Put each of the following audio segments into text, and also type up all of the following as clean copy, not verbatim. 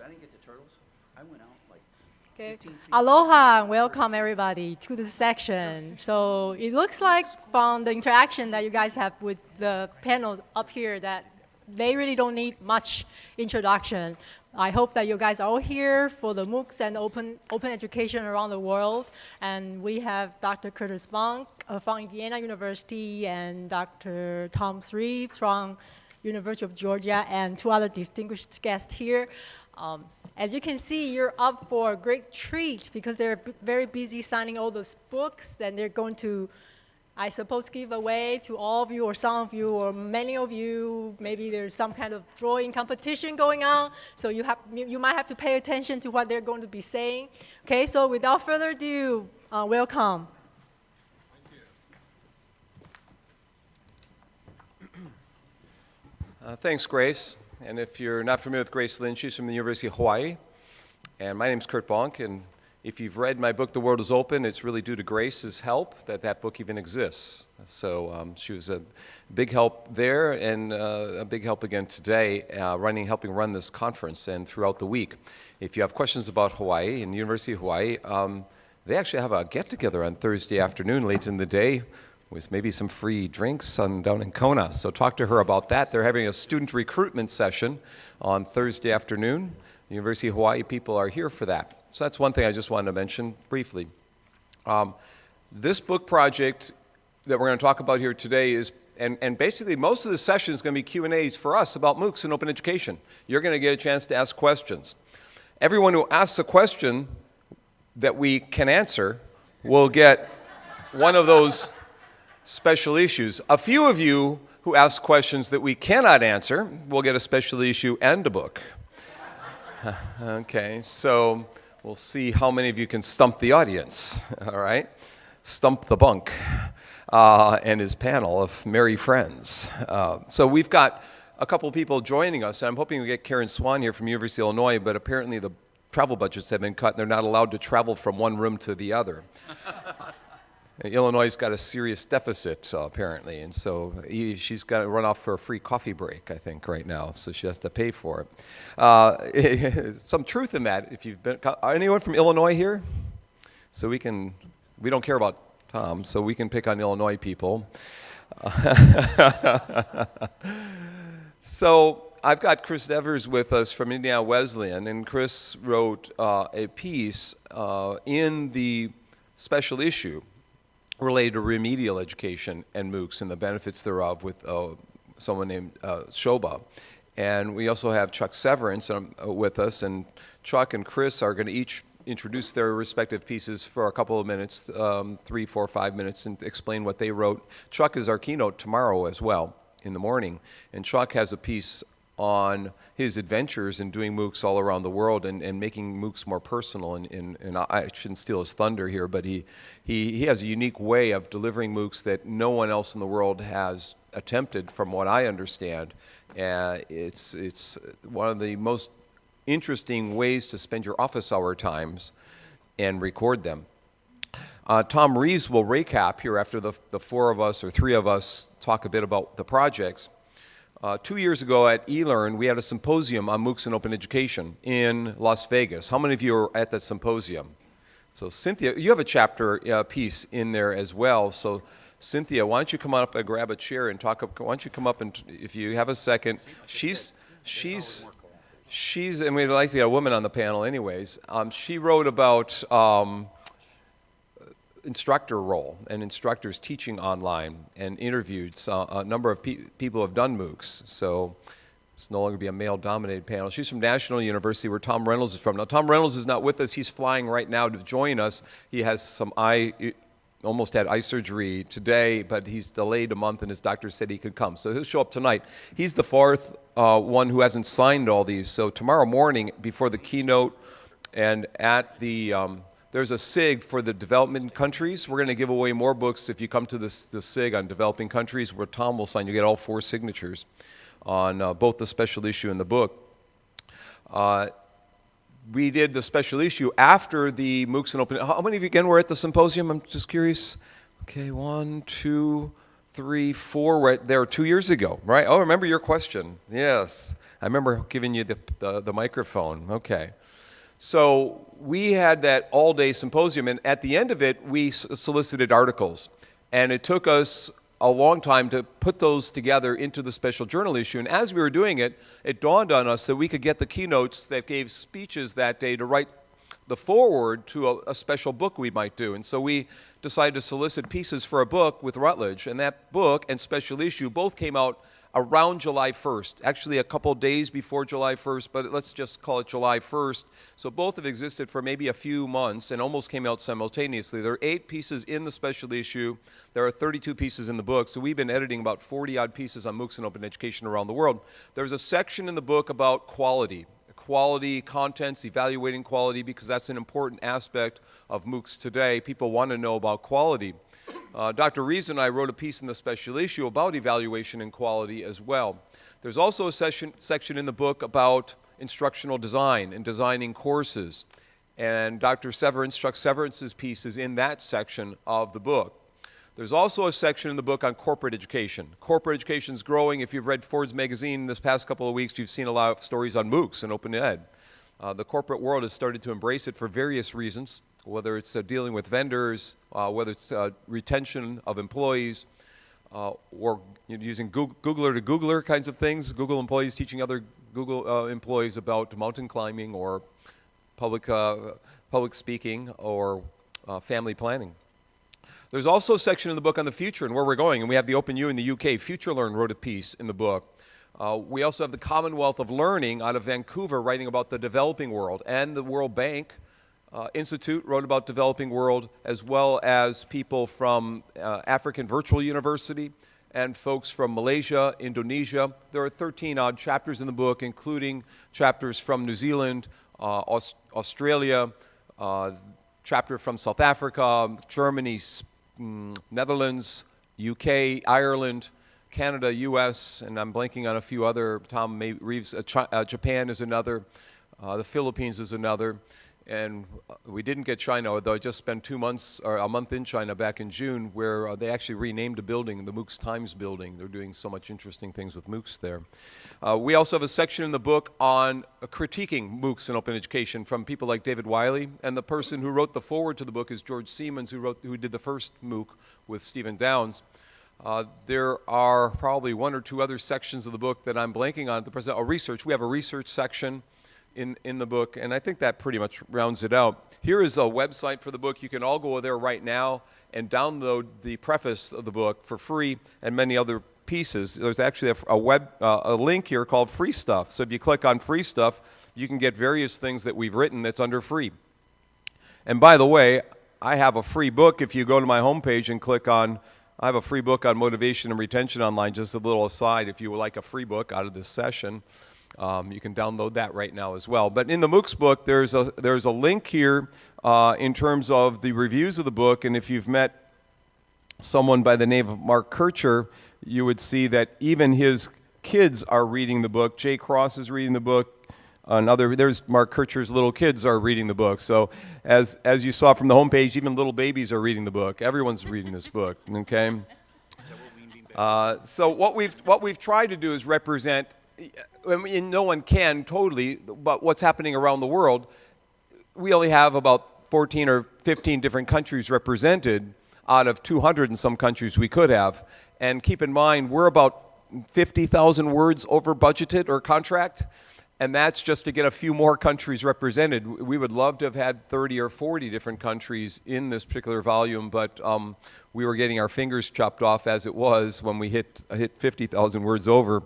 I didn't get the turtles. I went out like Okay. 15 feet. Aloha and welcome everybody to this section. So it looks like from the interaction that you guys have with the panels up here that they really don't need much introduction. I hope that you guys are all here for the MOOCs and open education around the world. And we have Dr. Curtis Monk from Indiana University and Dr. Tom Sreeve from University of Georgia and two other distinguished guests here. As you can see, you're up for a great treat because they're very busy signing all those books, and they're going to, I suppose, give away to all of you or some of you or many of you. Maybe there's some kind of drawing competition going on, so you might have to pay attention to what they're going to be saying. Okay, so without further ado, welcome. Thanks, Grace. And if you're not familiar with Grace Lynn, she's from the University of Hawaii. And my name's Kurt Bonk, and if you've read my book, The World is Open, it's really due to Grace's help that book even exists. So she was a big help there and a big help again today, helping run this conference and throughout the week. If you have questions about Hawaii and University of Hawaii, they actually have a get-together on Thursday afternoon late in the day with maybe some free drinks down in Kona. So talk to her about that. They're having a student recruitment session on Thursday afternoon. The University of Hawaii people are here for that. So that's one thing I just wanted to mention briefly. This book project that we're going to talk about here today is, and basically most of the session is going to be Q&As for us about MOOCs and open education. You're going to get a chance to ask questions. Everyone who asks a question that we can answer will get one of those special issues. A few of you who ask questions that we cannot answer will get a special issue and a book. Okay, so we'll see how many of you can stump the audience, all right? Stump the Bunk and his panel of merry friends. So we've got a couple of people joining us, and I'm hoping we get Karen Swan here from University of Illinois, but apparently the travel budgets have been cut and they're not allowed to travel from one room to the other. Illinois has got a serious deficit, apparently, and so she's got to run off for a free coffee break, I think, right now, so she has to pay for it. Some truth in that, if you've been, anyone from Illinois here? So we don't care about Tom, so we can pick on Illinois people. So I've got Chris Evers with us from Indiana Wesleyan, and Chris wrote a piece in the special issue related to remedial education and MOOCs and the benefits thereof with someone named Shoba. And we also have Chuck Severance with us, and Chuck and Chris are going to each introduce their respective pieces for a couple of minutes, 3, 4, 5 minutes, and explain what they wrote. Chuck is our keynote tomorrow as well in the morning, and Chuck has a piece on his adventures in doing MOOCs all around the world and making MOOCs more personal. And I shouldn't steal his thunder here, but he has a unique way of delivering MOOCs that no one else in the world has attempted, from what I understand. It's one of the most interesting ways to spend your office hour times and record them. Tom Reeves will recap here after the four of us or three of us talk a bit about the projects. 2 years ago at eLearn, we had a symposium on MOOCs and open education in Las Vegas. How many of you were at that symposium? So Cynthia, you have a chapter piece in there as well. So Cynthia, why don't you come up and grab a chair and talk? Why don't you come up and, if you have a second, she's, and we'd like to get a woman on the panel anyways. She wrote about instructor role and instructors teaching online, and interviewed a number of people who have done MOOCs. So it's no longer be a male-dominated panel. She's from National University, where Tom Reynolds is from. Now, Tom Reynolds is not with us. He's flying right now to join us. He has some almost had eye surgery today, but he's delayed a month, and his doctor said he could come. So he'll show up tonight. He's the fourth one who hasn't signed all these. So tomorrow morning, before the keynote, and at the there's a SIG for the development countries. We're going to give away more books if you come to the SIG on developing countries, where Tom will sign. You get all 4 signatures on both the special issue and the book. We did the special issue after the MOOCs and Open. How many of you again were at the symposium? I'm just curious. Okay, 1, 2, 3, 4. We're there 2 years ago, right? Oh, remember your question. Yes. I remember giving you the microphone. Okay. So we had that all-day symposium, and at the end of it, we solicited articles. And it took us a long time to put those together into the special journal issue. And as we were doing it, it dawned on us that we could get the keynotes that gave speeches that day to write the foreword to a special book we might do. And so we decided to solicit pieces for a book with Routledge. And that book and special issue both came out around July 1st, actually a couple days before July 1st, but let's just call it July 1st. So both have existed for maybe a few months and almost came out simultaneously. There are 8 pieces in the special issue. There are 32 pieces in the book. So we've been editing about 40-odd pieces on MOOCs and open education around the world. There's a section in the book about quality contents, evaluating quality, because that's an important aspect of MOOCs today. People want to know about quality. Dr. Reeves and I wrote a piece in the special issue about evaluation and quality as well. There's also a section in the book about instructional design and designing courses. And Dr. Severance, Chuck Severance's piece is in that section of the book. There's also a section in the book on corporate education. Corporate education is growing. If you've read Ford's magazine this past couple of weeks, you've seen a lot of stories on MOOCs and open ed. The corporate world has started to embrace it for various reasons, whether it's dealing with vendors, whether it's retention of employees, or using Googler to Googler kinds of things, Google employees teaching other Google employees about mountain climbing or public speaking or family planning. There's also a section in the book on the future and where we're going, and we have the Open U in the UK. FutureLearn wrote a piece in the book. We also have the Commonwealth of Learning out of Vancouver writing about the developing world, and the World Bank Institute wrote about developing world, as well as people from African Virtual University and folks from Malaysia, Indonesia. There are 13-odd chapters in the book, including chapters from New Zealand, Australia, chapter from South Africa, Germany, Netherlands, UK, Ireland, Canada, US, and I'm blanking on a few other. Tom Reeves, Japan is another. The Philippines is another. And we didn't get China, although I just spent 2 months, or a month in China back in June, where they actually renamed a building, the MOOCs Times building. They're doing so much interesting things with MOOCs there. We also have a section in the book on critiquing MOOCs and open education from people like David Wiley, and the person who wrote the foreword to the book is George Siemens, who did the first MOOC with Stephen Downes. There are probably 1 or 2 other sections of the book that I'm blanking on at the present. We have a research section in the book, and I think that pretty much rounds it out. Here is a website for the book. You can all go there right now and download the preface of the book for free and many other pieces. There's actually a link here called Free Stuff. So if you click on Free Stuff, you can get various things that we've written that's under free. And by the way, I have a free book. If you go to my homepage and click on, I have a free book on motivation and retention online. Just a little aside, if you would like a free book out of this session, you can download that right now as well. But in the MOOCs book, there's a link here in terms of the reviews of the book. And if you've met someone by the name of Mark Kircher, you would see that even his kids are reading the book. Jay Cross is reading the book. There's Mark Kircher's little kids are reading the book. So as you saw from the homepage, even little babies are reading the book. Everyone's reading this book. Okay. So what we've tried to do is represent. I mean, no one can totally, but what's happening around the world, we only have about 14 or 15 different countries represented out of 200 and some countries we could have. And keep in mind, we're about 50,000 words over budgeted or contract, and that's just to get a few more countries represented. We would love to have had 30 or 40 different countries in this particular volume, but we were getting our fingers chopped off as it was when we hit 50,000 words over.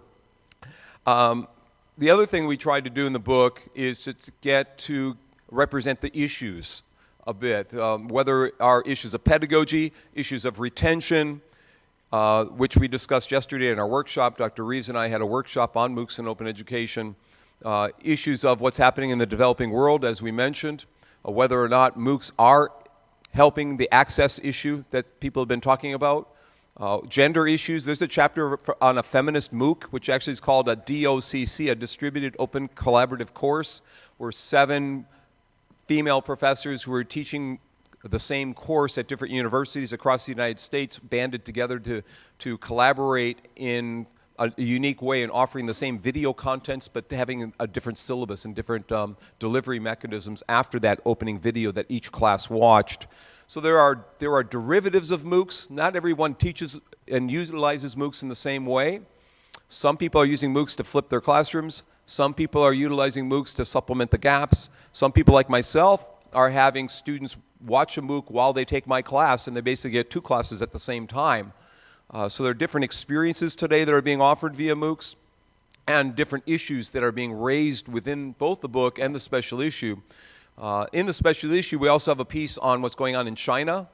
The other thing we tried to do in the book is to get to represent the issues a bit, whether our issues of pedagogy, issues of retention, which we discussed yesterday in our workshop. Dr. Reeves and I had a workshop on MOOCs and open education, issues of what's happening in the developing world, as we mentioned, whether or not MOOCs are helping the access issue that people have been talking about. Gender issues. There's a chapter on a feminist MOOC, which actually is called a DOCC, a Distributed Open Collaborative Course, where 7 female professors who are teaching the same course at different universities across the United States banded together to collaborate in a unique way in offering the same video contents, but having a different syllabus and different delivery mechanisms after that opening video that each class watched. So there are derivatives of MOOCs. Not everyone teaches and utilizes MOOCs in the same way. Some people are using MOOCs to flip their classrooms. Some people are utilizing MOOCs to supplement the gaps. Some people, like myself, are having students watch a MOOC while they take my class, and they basically get 2 classes at the same time. So there are different experiences today that are being offered via MOOCs, and different issues that are being raised within both the book and the special issue. In the special issue, we also have a piece on what's going on in China.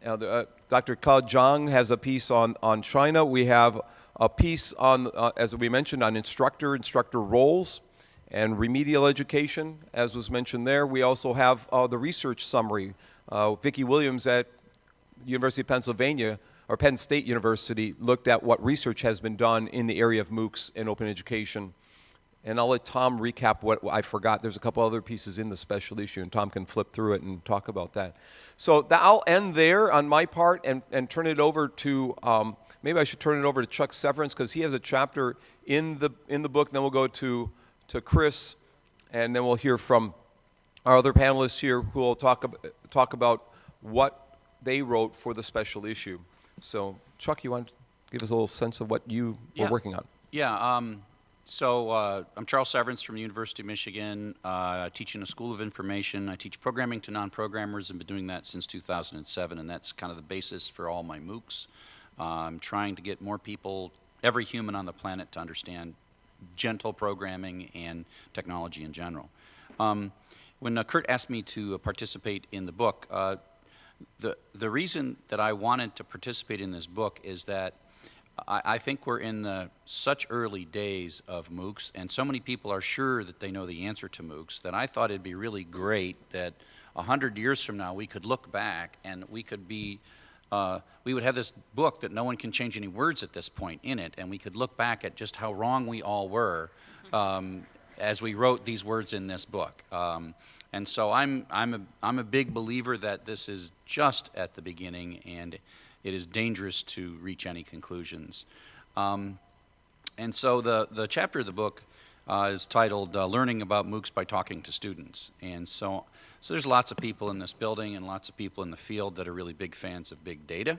Dr. Ke Zhang has a piece on China. We have a piece on, as we mentioned, on instructor roles and remedial education, as was mentioned there. We also have the research summary. Vicki Williams at University of Pennsylvania, or Penn State University, looked at what research has been done in the area of MOOCs and open education. And I'll let Tom recap what I forgot. There's a couple other pieces in the special issue, and Tom can flip through it and talk about that. So I'll end there on my part and turn it over to, maybe I should turn it over to Chuck Severance, because he has a chapter in the book. Then we'll go to Chris, and then we'll hear from our other panelists here who will talk about what they wrote for the special issue. So, Chuck, you want to give us a little sense of what you were working on? Yeah. So I'm Charles Severance from the University of Michigan. I teach in a School of Information. I teach programming to non-programmers and been doing that since 2007, and that's kind of the basis for all my MOOCs. I'm trying to get more people, every human on the planet, to understand gentle programming and technology in general. When Kurt asked me to participate in the book, the reason that I wanted to participate in this book is that I think we're in such early days of MOOCs, and so many people are sure that they know the answer to MOOCs, that I thought it'd be really great that 100 years from now we could look back and we could be, we would have this book that no one can change any words at this point in it, and we could look back at just how wrong we all were as we wrote these words in this book. And so I'm a big believer that this is just at the beginning, and it is dangerous to reach any conclusions. And so the chapter of the book is titled Learning About MOOCs by Talking to Students. And so there's lots of people in this building and lots of people in the field that are really big fans of big data.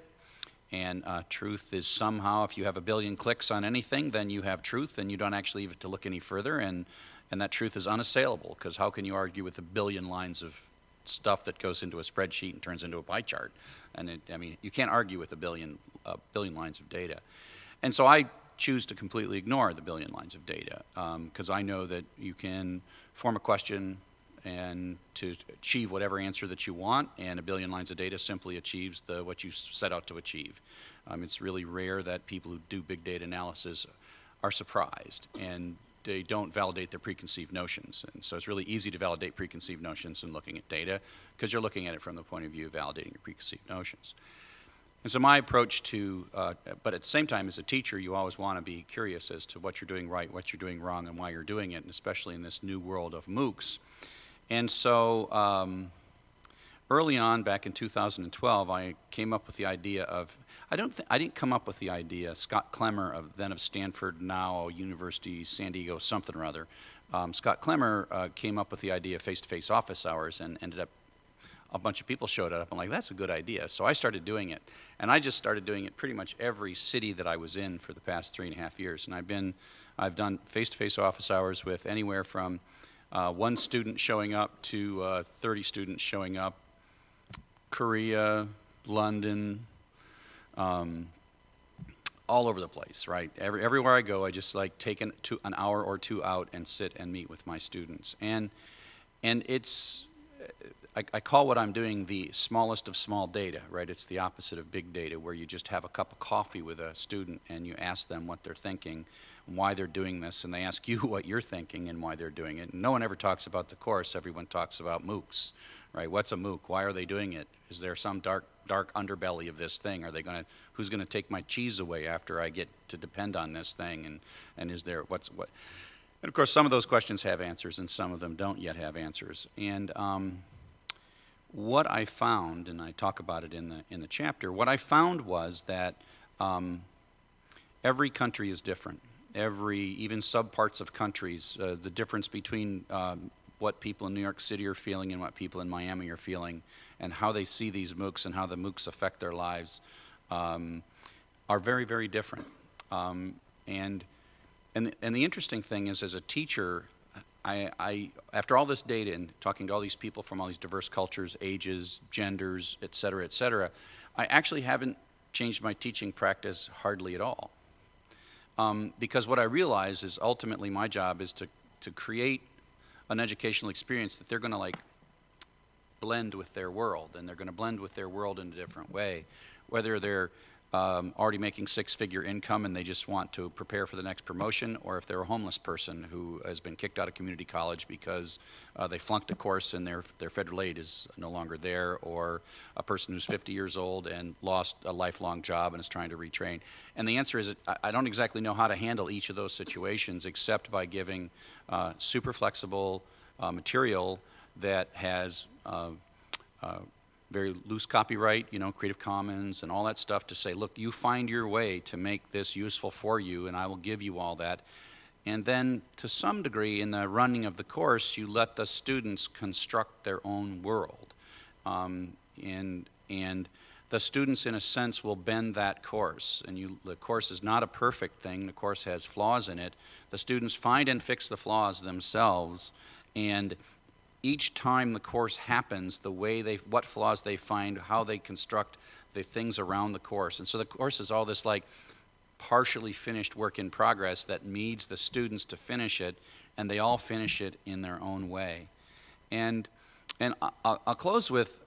And truth is somehow, if you have 1 billion clicks on anything, then you have truth, and you don't actually have to look any further. And that truth is unassailable, because how can you argue with 1 billion lines of stuff that goes into a spreadsheet and turns into a pie chart? And I mean, you can't argue with 1 billion lines of data. And so I choose to completely ignore the 1 billion lines of data, because I know that you can form a question and to achieve whatever answer that you want, and 1 billion lines of data simply achieves what you set out to achieve. It's really rare that people who do big data analysis are surprised, and they don't validate their preconceived notions. And so it's really easy to validate preconceived notions in looking at data, because you're looking at it from the point of view of validating your preconceived notions. And so my approach to, but at the same time, as a teacher, you always want to be curious as to what you're doing right, what you're doing wrong, and why you're doing it, and especially in this new world of MOOCs. And so early on, back in 2012, I came up with the idea of, I didn't come up with the idea. Scott Clemmer, then of Stanford, now University, San Diego, something or other. Scott Clemmer came up with the idea of face-to-face office hours, and ended up, a bunch of people showed up. I'm like, that's a good idea. So I started doing it. And I just started doing it pretty much every city that I was in for the past 3.5 years. And I've done face-to-face office hours with anywhere from 1 student showing up to 30 students showing up. Korea, London, all over the place, right? Everywhere I go, I just like take an hour or 2 out and sit and meet with my students. And it's, I call what I'm doing the smallest of small data, right? It's the opposite of big data, where you just have a cup of coffee with a student and you ask them what they're thinking, why they're doing this, and they ask you what you're thinking and why they're doing it. And no one ever talks about the course. Everyone talks about MOOCs, right? What's a MOOC? Why are they doing it? Is there some dark underbelly of this thing? Who's gonna take my cheese away after I get to depend on this thing? And is there, what? And of course, some of those questions have answers, and some of them don't yet have answers. And what I found, and I talk about it in the chapter, what I found was that every country is different. Even subparts of countries, the difference between what people in New York City are feeling and what people in Miami are feeling, and how they see these MOOCs and how the MOOCs affect their lives, are very, very different. And the interesting thing is, as a teacher, I after all this data and talking to all these people from all these diverse cultures, ages, genders, et cetera, I actually haven't changed my teaching practice hardly at all. Because what I realize is ultimately my job is to create an educational experience that they're going to like blend with their world, and they're going to blend with their world in a different way. Whether they're already making six-figure income and they just want to prepare for the next promotion, or if they're a homeless person who has been kicked out of community college because they flunked a course and their federal aid is no longer there, or a person who's 50 years old and lost a lifelong job and is trying to retrain. And the answer is I don't exactly know how to handle each of those situations except by giving super flexible material that has very loose copyright, Creative Commons and all that stuff, to say, look, you find your way to make this useful for you, and I will give you all that. And then, to some degree, in the running of the course, you let the students construct their own world. And the students, in a sense, will bend that course. And the course is not a perfect thing. The course has flaws in it. The students find and fix the flaws themselves, and each time the course happens, what flaws they find, how they construct the things around the course. And so the course is all this like partially finished work in progress that needs the students to finish it, and they all finish it in their own way. And I'll close with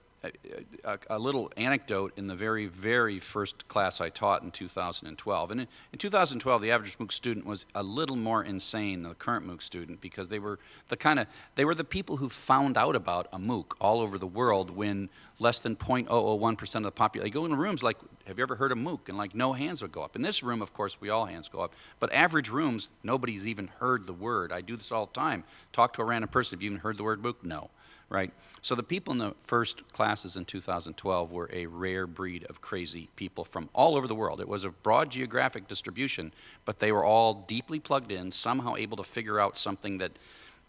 a little anecdote in the very, very first class I taught in 2012. And in 2012, the average MOOC student was a little more insane than the current MOOC student, because they were the people who found out about a MOOC all over the world when less than 0.001% of the population. You go in rooms like, have you ever heard of MOOC? And like no hands would go up. In this room, of course, all hands go up. But average rooms, nobody's even heard the word. I do this all the time. Talk to a random person, have you even heard the word MOOC? No. Right? So the people in the first classes in 2012 were a rare breed of crazy people from all over the world. It was a broad geographic distribution, but they were all deeply plugged in, somehow able to figure out something that,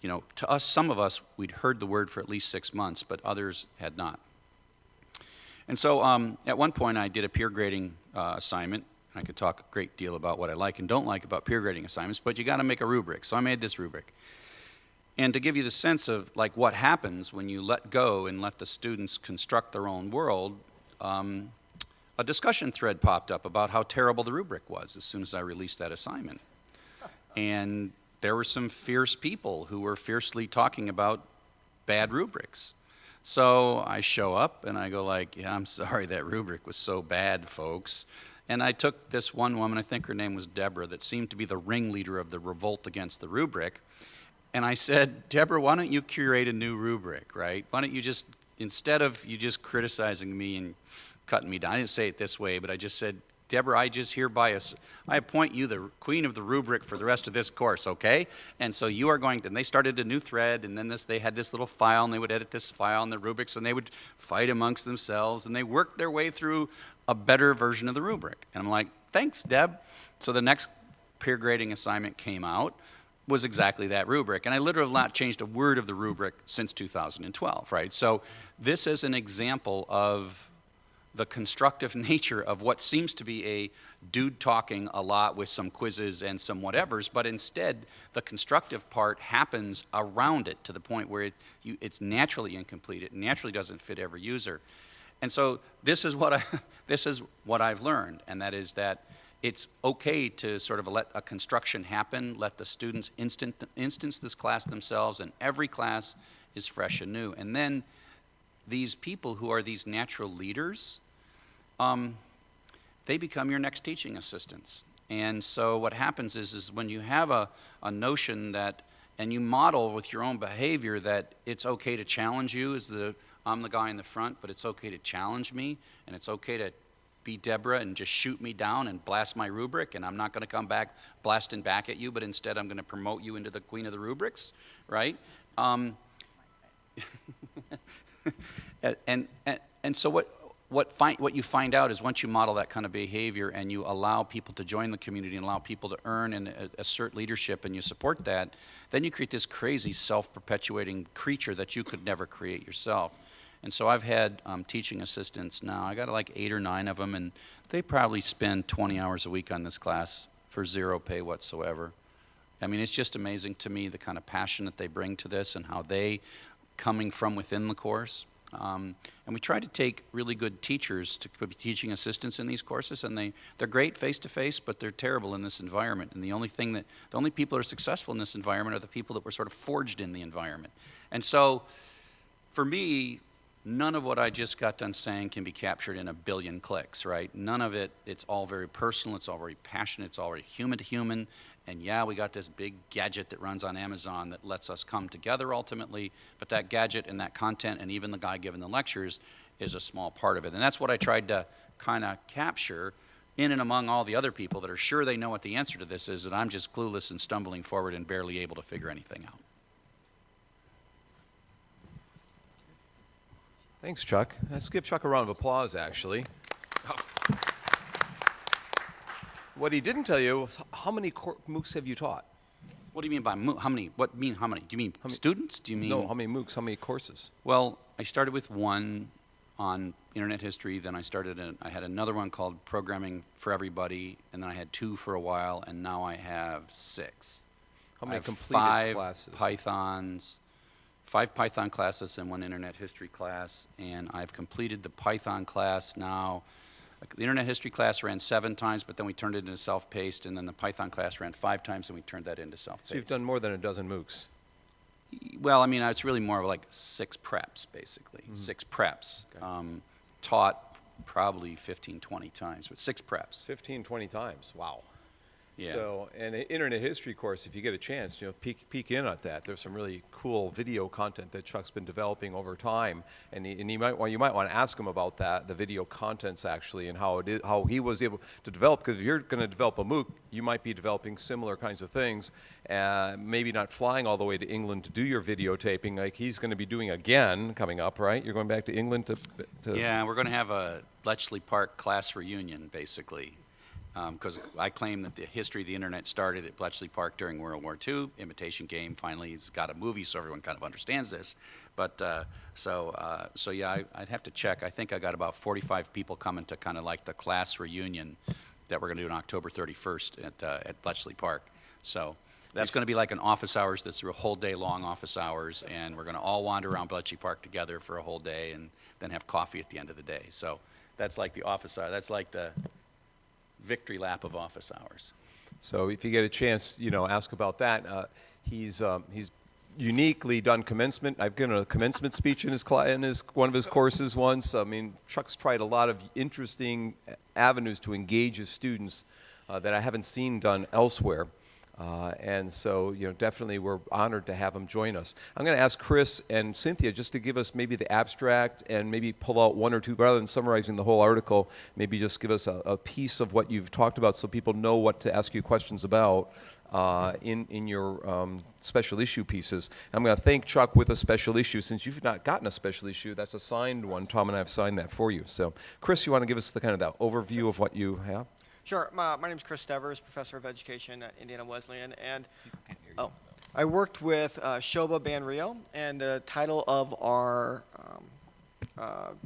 to us, some of us, we'd heard the word for at least 6 months, but others had not. And so at one point I did a peer grading assignment. I could talk a great deal about what I like and don't like about peer grading assignments, but you got to make a rubric. So I made this rubric. And to give you the sense of like what happens when you let go and let the students construct their own world, a discussion thread popped up about how terrible the rubric was as soon as I released that assignment. And there were some fierce people who were fiercely talking about bad rubrics. So I show up and I go like, yeah, I'm sorry that rubric was so bad, folks. And I took this one woman, I think her name was Deborah, that seemed to be the ringleader of the revolt against the rubric. And I said, Deborah, why don't you curate a new rubric, right? Why don't you just, instead of you just criticizing me and cutting me down, I didn't say it this way, but I just said, Deborah, I just hereby, I appoint you the queen of the rubric for the rest of this course, okay? And so you are going to, and they started a new thread, and then they had this little file, and they would edit this file in the rubrics, and they would fight amongst themselves, and they worked their way through a better version of the rubric. And I'm like, thanks, Deb. So the next peer grading assignment came out, was exactly that rubric. And I literally have not changed a word of the rubric since 2012, right? So this is an example of the constructive nature of what seems to be a dude talking a lot with some quizzes and some whatevers, but instead the constructive part happens around it to the point where it's naturally incomplete. It naturally doesn't fit every user. And so this is what I've learned, and that is that it's okay to sort of let a construction happen, let the students instance this class themselves, and every class is fresh and new. And then these people who are these natural leaders, they become your next teaching assistants. And so what happens is when you have a notion that, and you model with your own behavior that it's okay to challenge you, I'm the guy in the front, but it's okay to challenge me, and it's okay to be Deborah and just shoot me down and blast my rubric, and I'm not going to come back blasting back at you, but instead I'm going to promote you into the queen of the rubrics, right? And so what you find out is once you model that kind of behavior and you allow people to join the community and allow people to earn and assert leadership and you support that, then you create this crazy self-perpetuating creature that you could never create yourself. And so I've had teaching assistants now. I got like 8 or 9 of them, and they probably spend 20 hours a week on this class for 0 pay whatsoever. I mean, it's just amazing to me the kind of passion that they bring to this and how they, coming from within the course. And we try to take really good teachers to be teaching assistants in these courses, and they're great face-to-face, but they're terrible in this environment. And the only people that are successful in this environment are the people that were sort of forged in the environment. And so, for me, none of what I just got done saying can be captured in a billion clicks, right? None of it, it's all very personal, it's all very passionate, it's all very human to human. And yeah, we got this big gadget that runs on Amazon that lets us come together ultimately, but that gadget and that content and even the guy giving the lectures is a small part of it. And that's what I tried to kind of capture in and among all the other people that are sure they know what the answer to this is, that I'm just clueless and stumbling forward and barely able to figure anything out. Thanks, Chuck. Let's give Chuck a round of applause, actually. What he didn't tell you was how many MOOCs have you taught? What do you mean by how many? What mean how many? Do you mean students? Do you mean? No, how many MOOCs, how many courses? Well, I started with one on internet history, then I had another one called Programming for Everybody, and then I had 2 for a while, and now I have 6. How many I have completed 5 classes? 5 Python classes and 1 internet history class, and I've completed the Python class now. The internet history class ran 7 times, but then we turned it into self-paced, and then the Python class ran 5 times, and we turned that into self-paced. So you've done more than a dozen MOOCs. Well, I mean, it's really more of like 6 preps, basically. 6 preps. Okay. Taught probably 15, 20 times, but 6 preps. 15, 20 times. Wow. Yeah. So, and the internet history course, if you get a chance, peek in at that. There's some really cool video content that Chuck's been developing over time, and you might want to ask him about that, the video contents actually, and how he was able to develop. Because if you're going to develop a MOOC, you might be developing similar kinds of things, maybe not flying all the way to England to do your videotaping like he's going to be doing again coming up, right? You're going back to England to Yeah, we're going to have a Bletchley Park class reunion, basically. Because I claim that the history of the internet started at Bletchley Park during World War II. Imitation Game finally has got a movie, so everyone kind of understands this. But so yeah, I'd have to check. I think I got about 45 people coming to kind of like the class reunion that we're going to do on October 31st at Bletchley Park. So that's going to be like an office hours. That's a whole day long office hours, and we're going to all wander around Bletchley Park together for a whole day, and then have coffee at the end of the day. So that's like the office hour. That's like the victory lap of office hours. So if you get a chance, ask about that. He's uniquely done commencement. I've given a commencement speech in one of his courses once. I mean, Chuck's tried a lot of interesting avenues to engage his students that I haven't seen done elsewhere. And so, definitely we're honored to have him join us. I'm going to ask Chris and Cynthia just to give us maybe the abstract and maybe pull out 1 or 2, rather than summarizing the whole article, maybe just give us a piece of what you've talked about so people know what to ask you questions about in your special issue pieces. I'm going to thank Chuck with a special issue. Since you've not gotten a special issue, that's a signed one. Tom and I have signed that for you. So, Chris, you want to give us the kind of that overview of what you have? Sure. My name is Chris Devers, professor of education at Indiana Wesleyan, and I worked with Shoba Banrio, and the title of our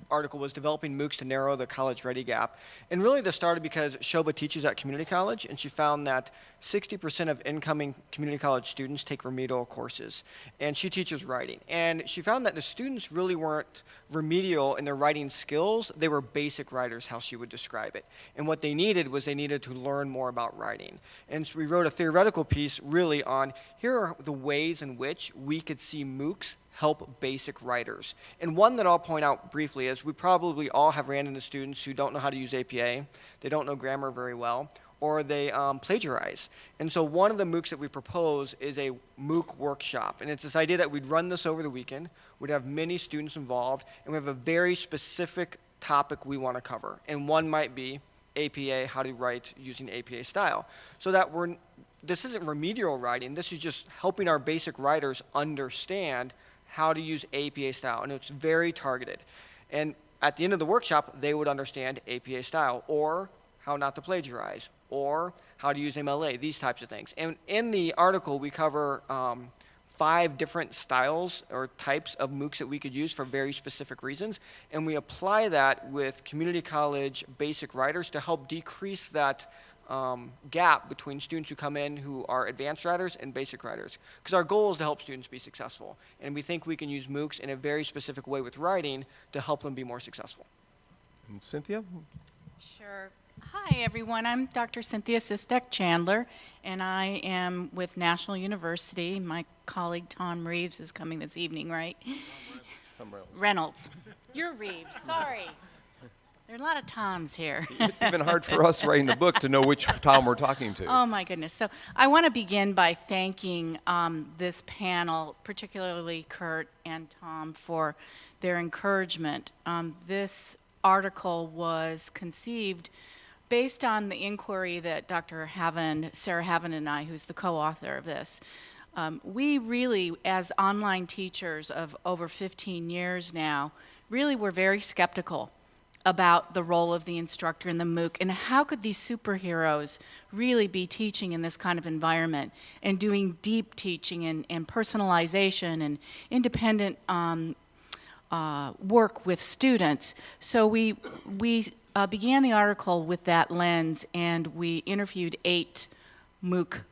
article was Developing MOOCs to Narrow the College-Ready Gap. And really this started because Shoba teaches at community college, and she found that 60% of incoming community college students take remedial courses. And she teaches writing. And she found that the students really weren't remedial in their writing skills. They were basic writers, how she would describe it. And what they needed was they needed to learn more about writing. And so we wrote a theoretical piece really on here are the ways in which we could see MOOCs help basic writers. And one that I'll point out briefly is we probably all have ran into students who don't know how to use APA, they don't know grammar very well, or they plagiarize. And so one of the MOOCs that we propose is a MOOC workshop. And it's this idea that we'd run this over the weekend, we'd have many students involved, and we have a very specific topic we want to cover. And one might be APA, how to write using APA style. So that this isn't remedial writing, this is just helping our basic writers understand how to use APA style, and it's very targeted. And at the end of the workshop, they would understand APA style, or how not to plagiarize, or how to use MLA, these types of things. And in the article, we cover 5 different styles or types of MOOCs that we could use for very specific reasons, and we apply that with community college basic writers to help decrease that gap between students who come in who are advanced writers and basic writers. Because our goal is to help students be successful, and we think we can use MOOCs in a very specific way with writing to help them be more successful. And Cynthia? Sure. Hi, everyone. I'm Dr. Cynthia Sistek Chandler, and I am with National University. My colleague Tom Reeves is coming this evening, right? Tom Reynolds. Reynolds. You're Reeves. Sorry. There are a lot of Toms here. It's even hard for us writing the book to know which Tom we're talking to. Oh, my goodness. So I want to begin by thanking this panel, particularly Kurt and Tom, for their encouragement. This article was conceived based on the inquiry that Dr. Haven, Sarah Haven and I, who's the co-author of this, we really, as online teachers of over 15 years now, really were very skeptical about the role of the instructor in the MOOC and how could these superheroes really be teaching in this kind of environment and doing deep teaching and personalization and independent work with students. So we began the article with that lens, and we interviewed 8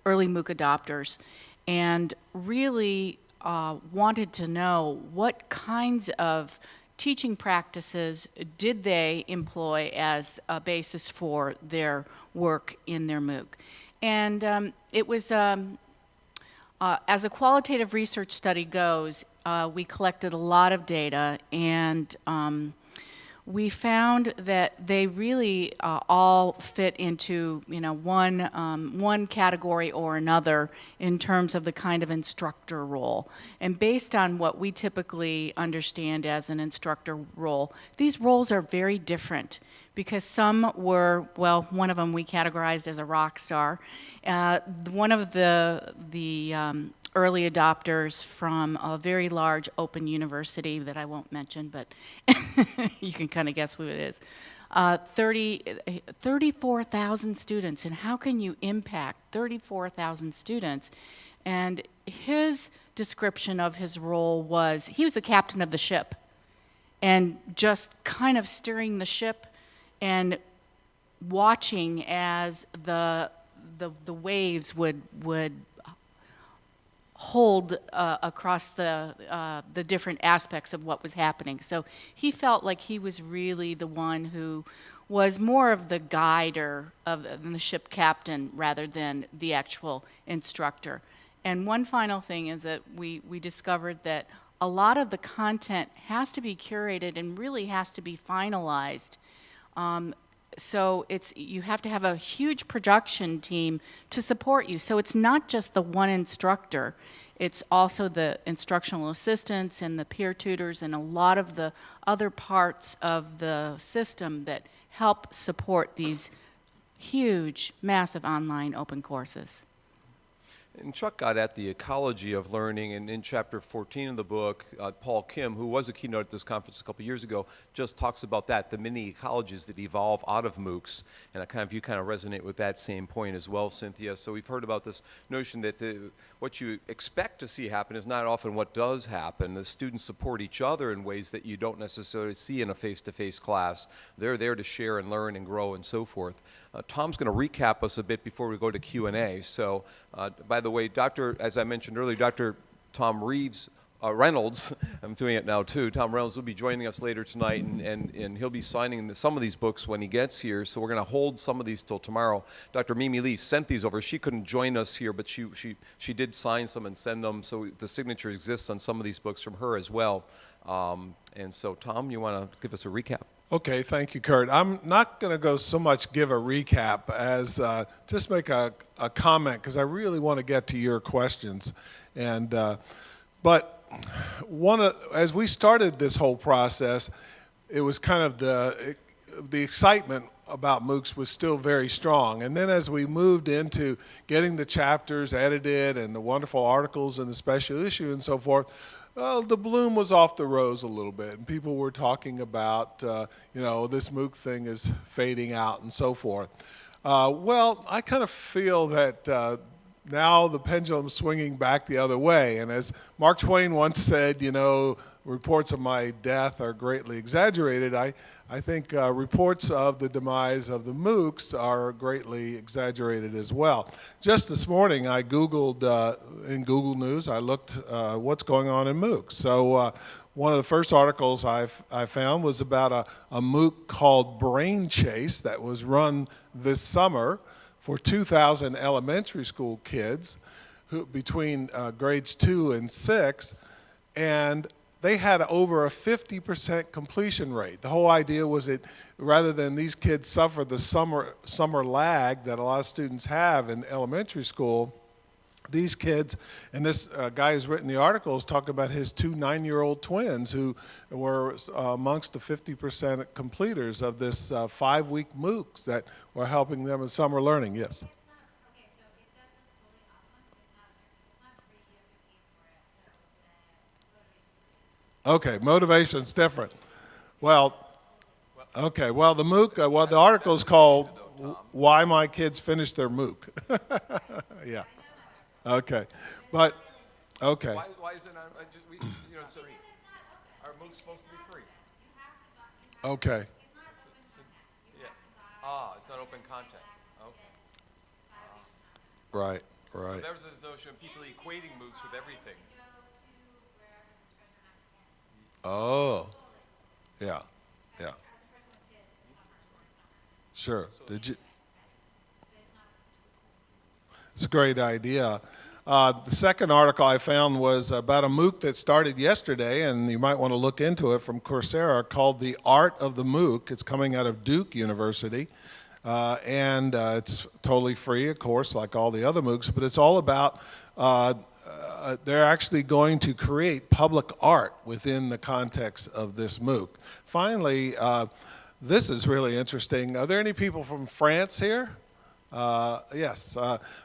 early MOOC adopters, and really wanted to know what kinds of teaching practices did they employ as a basis for their work in their MOOC. And it was, as a qualitative research study goes, we collected a lot of data, and we found that they really all fit into one category or another in terms of the kind of instructor role. And based on what we typically understand as an instructor role, these roles are very different, because some were, well, one of them we categorized as a rock star. One of the early adopters from a very large open university that I won't mention, but you can kind of guess who it is. 34,000 students, and how can you impact 34,000 students? And his description of his role was, he was the captain of the ship, and just kind of steering the ship and watching as the waves would hold across the different aspects of what was happening. So he felt like he was really the one who was more of the guider of the ship captain rather than the actual instructor. And one final thing is that we discovered that a lot of the content has to be curated and really has to be finalized. So you have to have a huge production team to support you. So it's not just the one instructor. It's also the instructional assistants and the peer tutors and a lot of the other parts of the system that help support these huge, massive online open courses. And Chuck got at the ecology of learning, and in chapter 14 of the book, Paul Kim, who was a keynote at this conference a couple years ago, just talks about that, the mini ecologies that evolve out of MOOCs. And you kind of resonate with that same point as well, Cynthia. So we've heard about this notion that what you expect to see happen is not often what does happen. The students support each other in ways that you don't necessarily see in a face-to-face class. They're there to share and learn and grow and so forth. Tom's going to recap us a bit before we go to Q&A. So, by the way, as I mentioned earlier, Dr. Tom Reynolds, I'm doing it now too, Tom Reynolds will be joining us later tonight, and he'll be signing some of these books when he gets here, so we're going to hold some of these till tomorrow. Dr. Mimi Lee sent these over. She couldn't join us here, but she did sign some and send them, so the signature exists on some of these books from her as well. And so, Tom, you want to give us a recap? Okay, thank you, Kurt. I'm not going to go so much give a recap as just make a comment, because I really want to get to your questions. And but as we started this whole process, it was kind of the excitement about MOOCs was still very strong. And then as we moved into getting the chapters edited and the wonderful articles and the special issue and so forth, well, the bloom was off the rose a little bit, and people were talking about, this MOOC thing is fading out and so forth. Well, I kind of feel that now the pendulum's swinging back the other way. And as Mark Twain once said, reports of my death are greatly exaggerated. I think reports of the demise of the MOOCs are greatly exaggerated as well. Just this morning, I Googled, in Google News, I looked what's going on in MOOCs. So one of the first articles I found was about a MOOC called Brain Chase that was run this summer for 2,000 elementary school kids between grades 2 and 6, and they had over a 50% completion rate. The whole idea was that rather than these kids suffer the summer lag that a lot of students have in elementary school, these kids, and this guy who's written the articles talk about his 2 9-year-old twins who were amongst the 50% completers of this 5-week MOOCs that were helping them in summer learning. Yes. Okay, motivation's different. Well, okay, well the MOOC, the article's called "Why My Kids Finished Their MOOC." Yeah. Okay, but okay. Why is it? So our MOOC's supposed to be free. Okay. Yeah. It's not open content. Okay. Right. So Right. there's this notion of people equating MOOCs with everything. Oh. Yeah. Yeah. Sure. Did you? It's a great idea. The second article I found was about a MOOC that started yesterday, and you might want to look into it, from Coursera, called The Art of the MOOC. It's coming out of Duke University, and it's totally free, of course, like all the other MOOCs, but it's all about they're actually going to create public art within the context of this MOOC. Finally, this is really interesting. Are there any people from France here? Yes.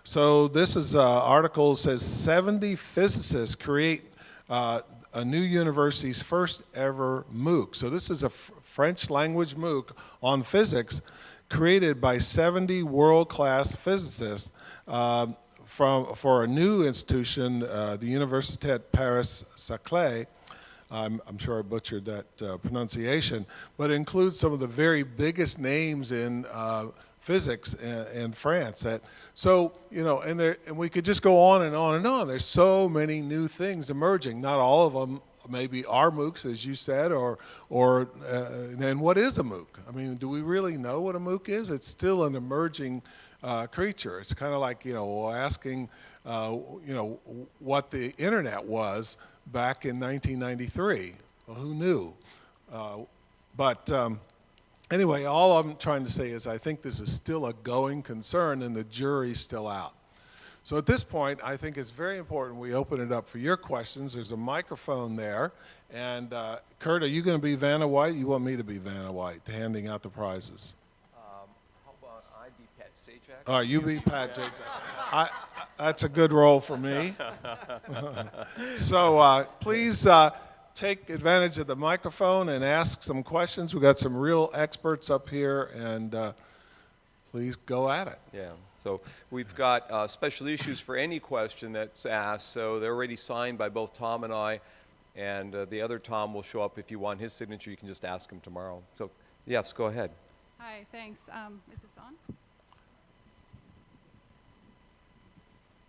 So this is article says 70 physicists create a new university's first ever MOOC. So this is a French language MOOC on physics created by 70 world-class physicists for a new institution, the Université Paris-Saclay. I'm sure I butchered that pronunciation, but it includes some of the very biggest names in physics in France. And we could just go on and on and on. There's so many new things emerging. Not all of them maybe are MOOCs, as you said, and what is a MOOC? I mean, do we really know what a MOOC is? It's still an emerging creature. It's kind of like, asking, what the internet was back in 1993. Well, who knew? Anyway, all I'm trying to say is I think this is still a going concern and the jury's still out. So at this point, I think it's very important we open it up for your questions. There's a microphone there. And Kurt, are you going to be Vanna White? You want me to be Vanna White, handing out the prizes? How about I be Pat Sajak? All right, you be Pat Sajak. That's a good role for me. So please take advantage of the microphone and ask some questions. We've got some real experts up here, and please go at it. Yeah, so we've got special issues for any question that's asked, so they're already signed by both Tom and I, and the other Tom will show up. If you want his signature, you can just ask him tomorrow. So, yes, go ahead. Hi, thanks. Is this on?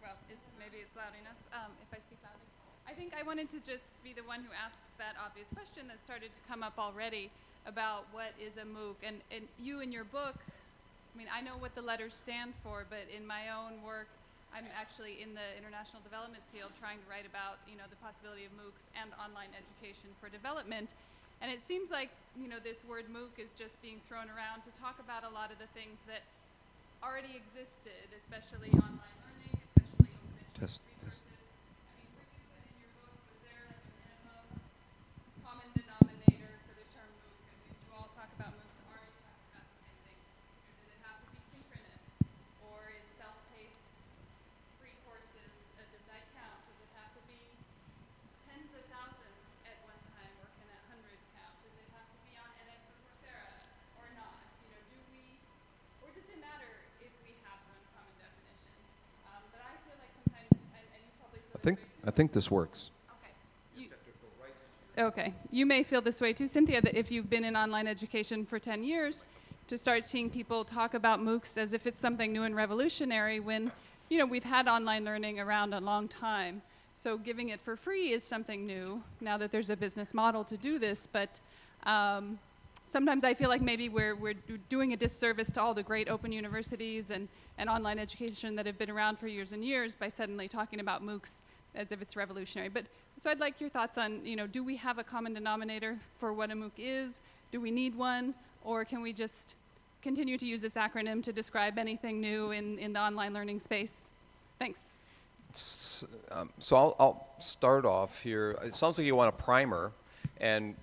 Well, maybe it's loud enough if I speak louder. I think I wanted to just be the one who asks that obvious question that started to come up already about what is a MOOC. And you in your book, I mean, I know what the letters stand for, but in my own work, I'm actually in the international development field trying to write about, the possibility of MOOCs and online education for development. And it seems like, this word MOOC is just being thrown around to talk about a lot of the things that already existed, especially online learning, especially open resources. I mean, for you and in your book, was there like a minimum common denominator for the term MOOC? I mean, you all talk about MOOCs, are you talking about the same thing? Or does it have to be synchronous? Or is self-paced free courses, does that count? Does it have to be tens of thousands I think this works. Okay. You may feel this way too, Cynthia, that if you've been in online education for 10 years, to start seeing people talk about MOOCs as if it's something new and revolutionary when, we've had online learning around a long time. So giving it for free is something new now that there's a business model to do this. But sometimes I feel like maybe we're doing a disservice to all the great open universities and online education that have been around for years and years by suddenly talking about MOOCs as if it's revolutionary. But so I'd like your thoughts on, do we have a common denominator for what a MOOC is? Do we need one? Or can we just continue to use this acronym to describe anything new in the online learning space? Thanks. So I'll start off here. It sounds like you want a primer, and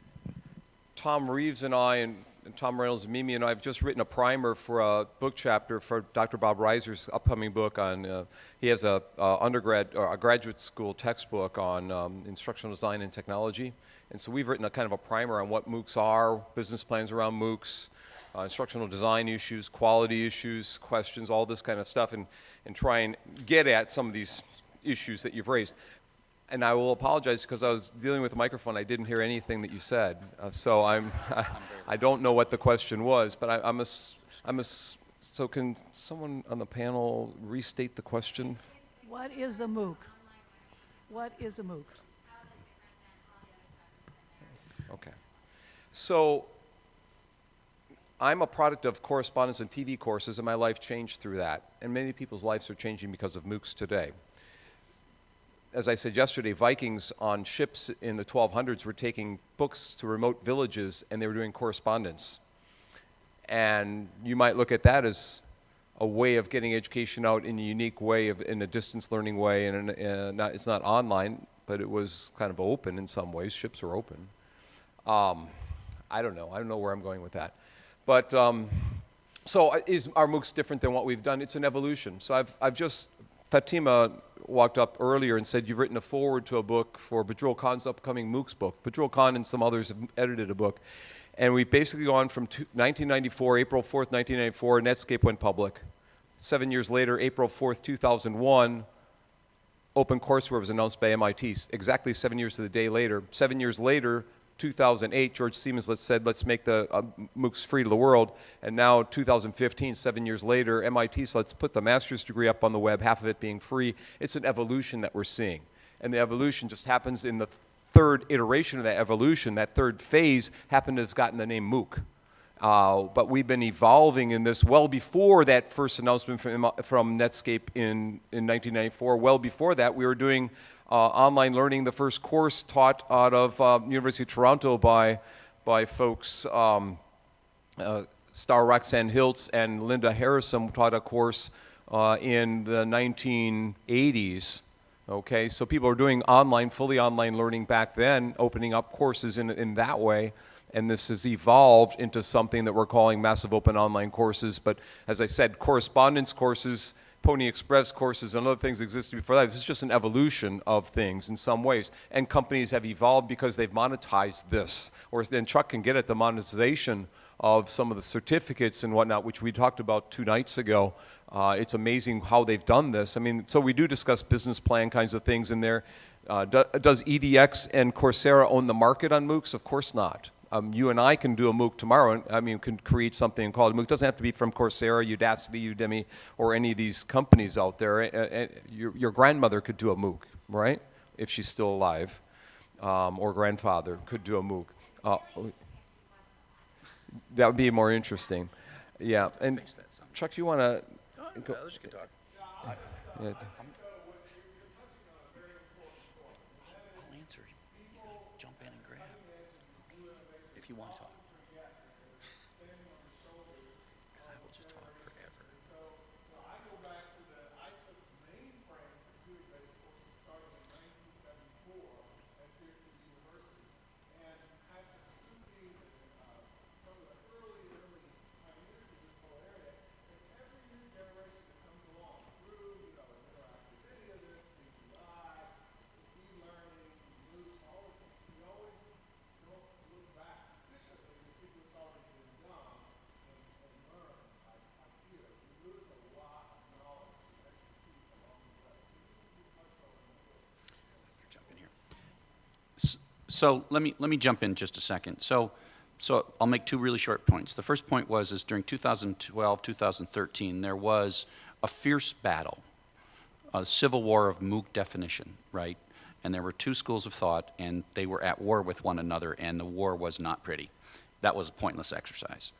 Tom Reeves and I and Tom Reynolds and Mimi and I have just written a primer for a book chapter for Dr. Bob Reiser's upcoming book on, he has a undergrad or a graduate school textbook on instructional design and technology. And so we've written a kind of a primer on what MOOCs are, business plans around MOOCs, instructional design issues, quality issues, questions, all this kind of stuff, and try and get at some of these issues that you've raised. And I will apologize because I was dealing with the microphone. I didn't hear anything that you said. So I don't know what the question was, but so can someone on the panel restate the question? What is a MOOC? What is a MOOC? Okay. So I'm a product of correspondence and TV courses, and my life changed through that. And many people's lives are changing because of MOOCs today. As I said yesterday, Vikings on ships in the 1200s were taking books to remote villages, and they were doing correspondence. And you might look at that as a way of getting education out in a unique way, in a distance learning way, and it's not online, but it was kind of open in some ways. Ships are open. I don't know where I'm going with that. But so is our MOOCs different than what we've done? It's an evolution. So Fatima walked up earlier and said, you've written a foreword to a book for Badrul Khan's upcoming MOOCs book. Badrul Khan and some others have edited a book. And we've basically gone from 1994, April 4th, 1994, Netscape went public. 7 years later, April 4th, 2001, OpenCourseWare was announced by MIT. Exactly 7 years to the day later. 7 years later, 2008, George Siemens said, let's make the MOOCs free to the world. And now, 2015, 7 years later, MIT said, let's put the master's degree up on the web, half of it being free. It's an evolution that we're seeing. And the evolution just happens in the third iteration of that evolution. That third phase happened to have gotten the name MOOC. But we've been evolving in this well before that first announcement from Netscape in 1994. Well before that, we were doing online learning. The first course taught out of University of Toronto by folks, Star Roxanne Hiltz and Linda Harrison taught a course in the 1980s. Okay, so people are doing fully online learning back then, opening up courses in that way. And this has evolved into something that we're calling massive open online courses. But as I said, correspondence courses, Pony Express courses, and other things existed before that. This is just an evolution of things in some ways. And companies have evolved because they've monetized this. And Chuck can get at the monetization of some of the certificates and whatnot, which we talked about 2 nights ago. It's amazing how they've done this. I mean, so we do discuss business plan kinds of things in there. Does EDX and Coursera own the market on MOOCs? Of course not. You and I can do a MOOC tomorrow. Can create something and call it a MOOC. It doesn't have to be from Coursera, Udacity, Udemy, or any of these companies out there. Your grandmother could do a MOOC, right? If she's still alive, or grandfather could do a MOOC. That would be more interesting. Yeah. And Chuck, do you want to? Others can talk. Yeah. I'll answer. You can jump in and grab if you want to talk. Because I will just talk forever. So let me jump in just a second. So I'll make two really short points. The first point is during 2012, 2013, there was a fierce battle, a civil war of MOOC definition, right? And there were two schools of thought, and they were at war with one another, and the war was not pretty. That was a pointless exercise.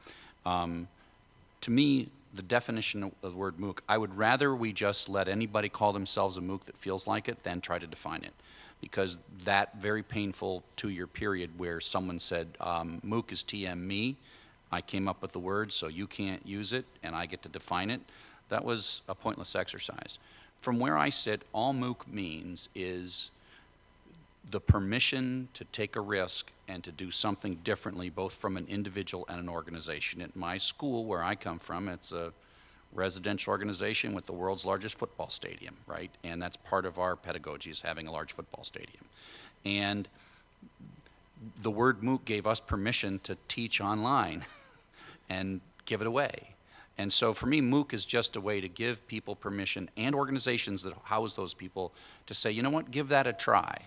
To me, the definition of the word MOOC, I would rather we just let anybody call themselves a MOOC that feels like it than try to define it. Because that very painful 2-year period where someone said, MOOC is TM me, I came up with the word, so you can't use it, and I get to define it, that was a pointless exercise. From where I sit, all MOOC means is the permission to take a risk and to do something differently, both from an individual and an organization. At my school, where I come from, it's a residential organization with the world's largest football stadium, right? And that's part of our pedagogy, is having a large football stadium. And the word MOOC gave us permission to teach online and give it away. And so for me, MOOC is just a way to give people permission, and organizations that house those people, to say, you know what, give that a try.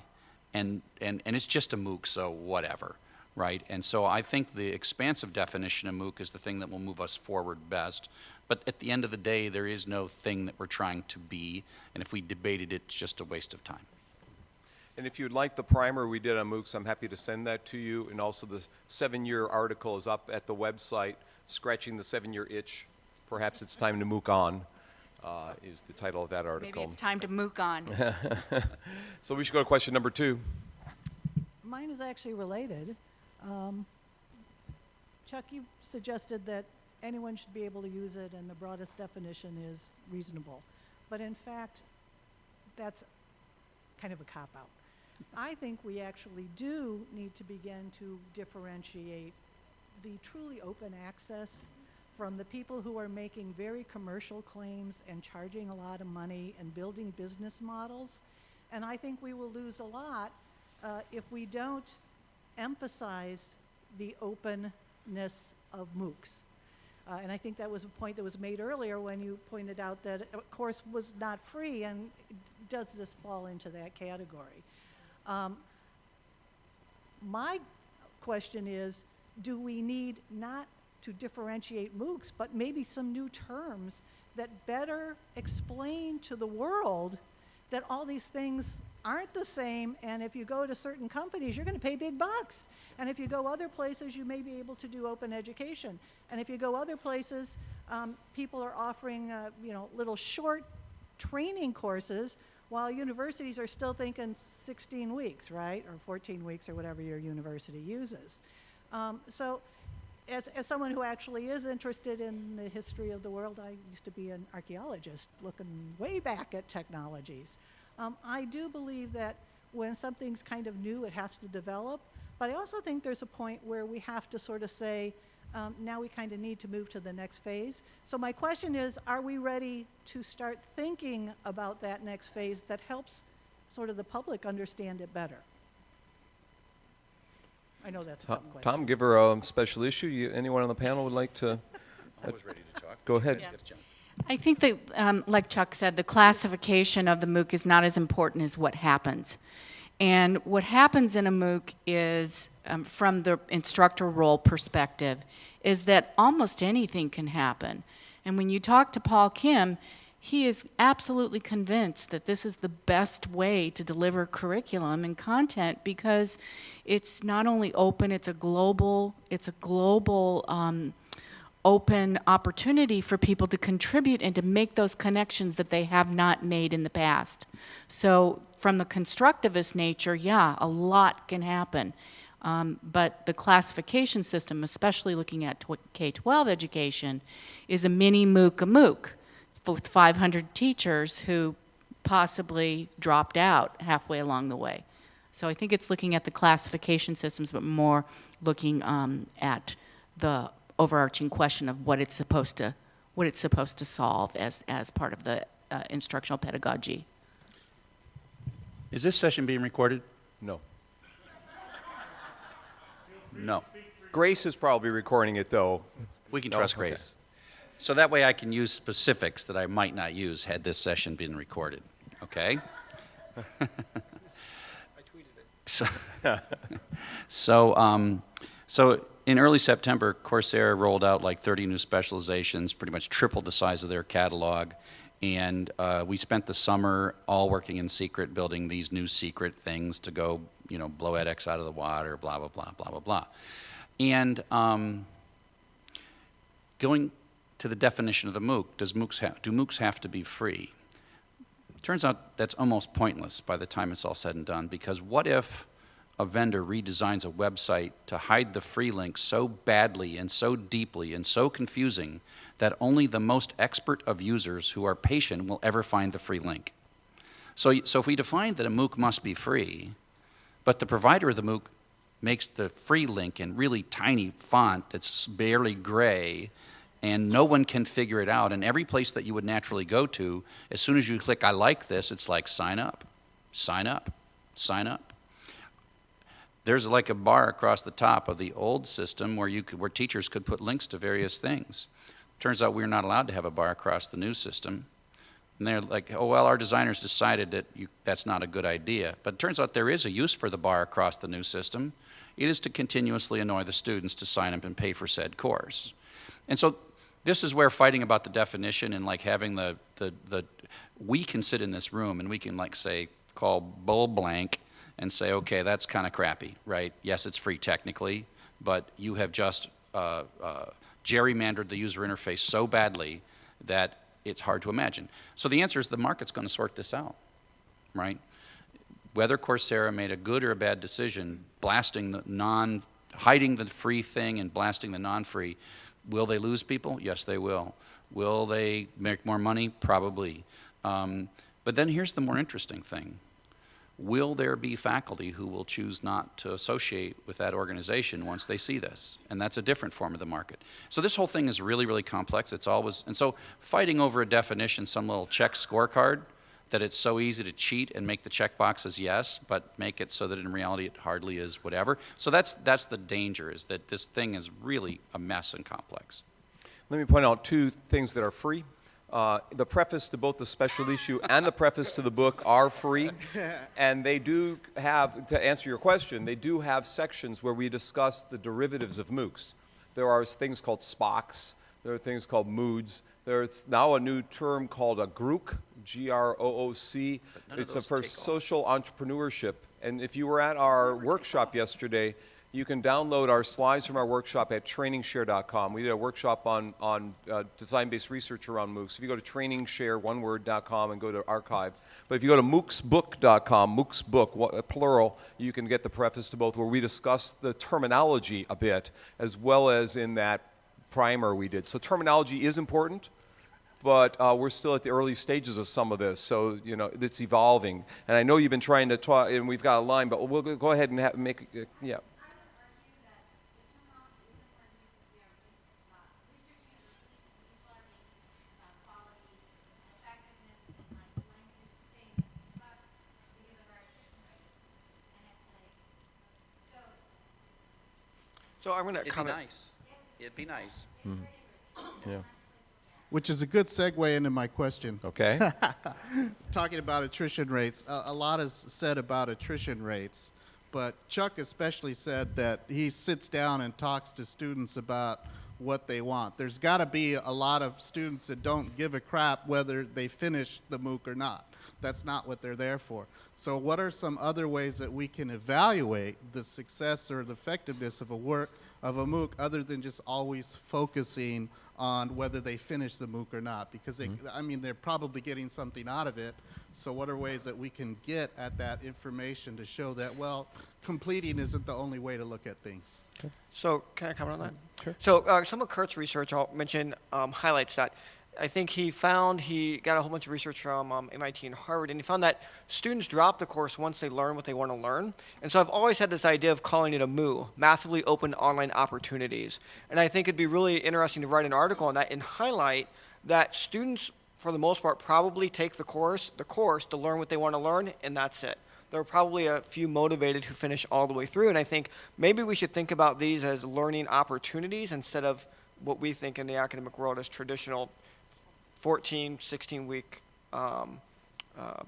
And it's just a MOOC, so whatever, right? And so I think the expansive definition of MOOC is the thing that will move us forward best. But at the end of the day, there is no thing that we're trying to be, and if we debated it, it's just a waste of time. And if you'd like the primer we did on MOOCs, I'm happy to send that to you. And also the 7-year article is up at the website, Scratching the 7-Year Itch. Perhaps it's time to MOOC on, is the title of that article. Maybe it's time to MOOC on. So we should go to question number 2. Mine is actually related. Chuck, you suggested that anyone should be able to use it and the broadest definition is reasonable. But in fact, that's kind of a cop-out. I think we actually do need to begin to differentiate the truly open access from the people who are making very commercial claims and charging a lot of money and building business models. And I think we will lose a lot if we don't emphasize the openness of MOOCs. And I think that was a point that was made earlier when you pointed out that a course was not free, and does this fall into that category? My question is, do we need not to differentiate MOOCs, but maybe some new terms that better explain to the world that all these things aren't the same, and if you go to certain companies, you're going to pay big bucks. And if you go other places, you may be able to do open education. And if you go other places, people are offering, little short training courses, while universities are still thinking 16 weeks, right? Or 14 weeks, or whatever your university uses. So as someone who actually is interested in the history of the world, I used to be an archaeologist looking way back at technologies. I do believe that when something's kind of new, it has to develop. But I also think there's a point where we have to sort of say, now we kind of need to move to the next phase. So my question is, are we ready to start thinking about that next phase that helps sort of the public understand it better? I know that's a tough question. Tom, give her a special issue. Anyone on the panel would like to? I was ready to talk. Go ahead. Yeah. I think that, like Chuck said, the classification of the MOOC is not as important as what happens. And what happens in a MOOC is, from the instructor role perspective, is that almost anything can happen. And when you talk to Paul Kim, he is absolutely convinced that this is the best way to deliver curriculum and content, because it's not only open, it's a global open opportunity for people to contribute and to make those connections that they have not made in the past. So from the constructivist nature, yeah, a lot can happen. But the classification system, especially looking at K-12 education, is a mini MOOC, a MOOC, with 500 teachers who possibly dropped out halfway along the way. So I think it's looking at the classification systems, but more looking at the overarching question of what it's supposed to solve as part of the instructional pedagogy. Is this session being recorded? No. No. Grace is probably recording it, though. We can No? trust Okay. Grace. So that way I can use specifics that I might not use had this session been recorded, okay? I tweeted it. So, So in early September, Coursera rolled out like 30 new specializations, pretty much tripled the size of their catalog. And we spent the summer all working in secret, building these new secret things to go, blow edX out of the water, blah, blah, blah, blah, blah, blah. And going to the definition of the MOOC, do MOOCs have to be free? Turns out that's almost pointless by the time it's all said and done, because what if a vendor redesigns a website to hide the free link so badly and so deeply and so confusing that only the most expert of users who are patient will ever find the free link? So if we define that a MOOC must be free, but the provider of the MOOC makes the free link in really tiny font that's barely gray, and no one can figure it out, and every place that you would naturally go to, as soon as you click I like this, it's like sign up, sign up, sign up. There's like a bar across the top of the old system where teachers could put links to various things. Turns out we're not allowed to have a bar across the new system. And they're like, oh, well, our designers decided that that's not a good idea. But it turns out there is a use for the bar across the new system. It is to continuously annoy the students to sign up and pay for said course. And so this is where fighting about the definition and like having we can sit in this room and we can like say, call bull blank and say, okay, that's kind of crappy, right? Yes, it's free technically, but you have just gerrymandered the user interface so badly that it's hard to imagine. So the answer is the market's going to sort this out, right? Whether Coursera made a good or a bad decision, hiding the free thing and blasting the non-free, will they lose people? Yes, they will. Will they make more money? Probably. But then here's the more interesting thing. Will there be faculty who will choose not to associate with that organization once they see this? And that's a different form of the market. So this whole thing is really, really complex. And so fighting over a definition, some little check scorecard, that it's so easy to cheat and make the check boxes yes, but make it so that in reality it hardly is whatever. So that's the danger, is that this thing is really a mess and complex. Let me point out two things that are free. The preface to both the special issue and the preface to the book are free. And they do have, to answer your question, they do have sections where we discuss the derivatives of MOOCs. There are things called SPOCs. There are things called MOOCs. There's now a new term called a GROOC, G-R-O-O-C. It's for social entrepreneurship. And if you were at our workshop yesterday, you can download our slides from our workshop at trainingshare.com. We did a workshop on design-based research around MOOCs. If you go to trainingshare.com and go to archive. But if you go to moocsbook.com, MOOCs book, plural, you can get the preface to both, where we discuss the terminology a bit, as well as in that primer we did. So terminology is important, but we're still at the early stages of some of this, so it's evolving. And I know you've been trying to talk, and we've got a line, but we'll go ahead and make yeah. So I'm going to It'd be comment. nice. It'd be nice. Yeah. Which is a good segue into my question. Okay. Talking about attrition rates, a lot is said about attrition rates, but Chuck especially said that he sits down and talks to students about what they want. There's got to be a lot of students that don't give a crap whether they finish the MOOC or not. That's not what they're there for. So what are some other ways that we can evaluate the success or the effectiveness of a MOOC other than just always focusing on whether they finish the MOOC or not? Because they're probably getting something out of it. So what are ways that we can get at that information to show that, well, completing isn't the only way to look at things? So can I comment on that? Sure. So some of Kurt's research, I'll mention, highlights that. I think he got a whole bunch of research from MIT and Harvard, and he found that students drop the course once they learn what they want to learn. And so I've always had this idea of calling it a MOO, Massively Open Online Opportunities. And I think it'd be really interesting to write an article on that and highlight that students, for the most part, probably take the course to learn what they want to learn, and that's it. There are probably a few motivated who finish all the way through, and I think maybe we should think about these as learning opportunities instead of what we think in the academic world as traditional 14, 16-week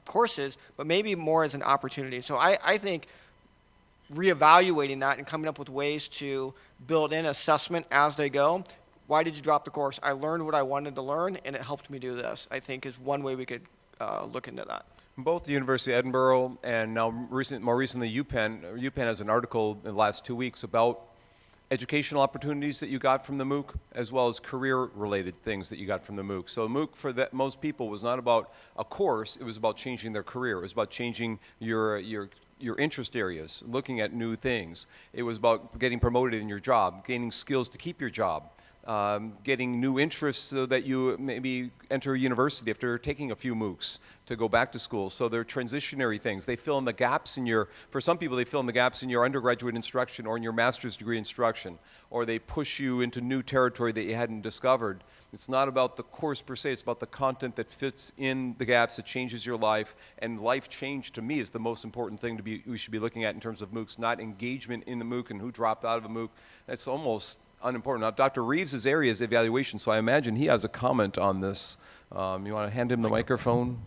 courses, but maybe more as an opportunity. So I think reevaluating that and coming up with ways to build in assessment as they go. Why did you drop the course? I learned what I wanted to learn, and it helped me do this, I think is one way we could look into that. Both the University of Edinburgh and now more recently UPenn. UPenn has an article in the last 2 weeks about educational opportunities that you got from the MOOC, as well as career-related things that you got from the MOOC. So MOOC for most people was not about a course, it was about changing their career. It was about changing your interest areas, looking at new things. It was about getting promoted in your job, gaining skills to keep your job, getting new interests so that you maybe enter a university after taking a few MOOCs to go back to school. So they're transitionary things. They fill in the gaps in for some people, they fill in the gaps in your undergraduate instruction or in your master's degree instruction, or they push you into new territory that you hadn't discovered. It's not about the course per se, it's about the content that fits in the gaps, that changes your life, and life change to me is the most important thing we should be looking at in terms of MOOCs, not engagement in the MOOC and who dropped out of a MOOC. That's almost unimportant. Now, Dr. Reeves' area is evaluation, so I imagine he has a comment on this. You want to hand him the microphone?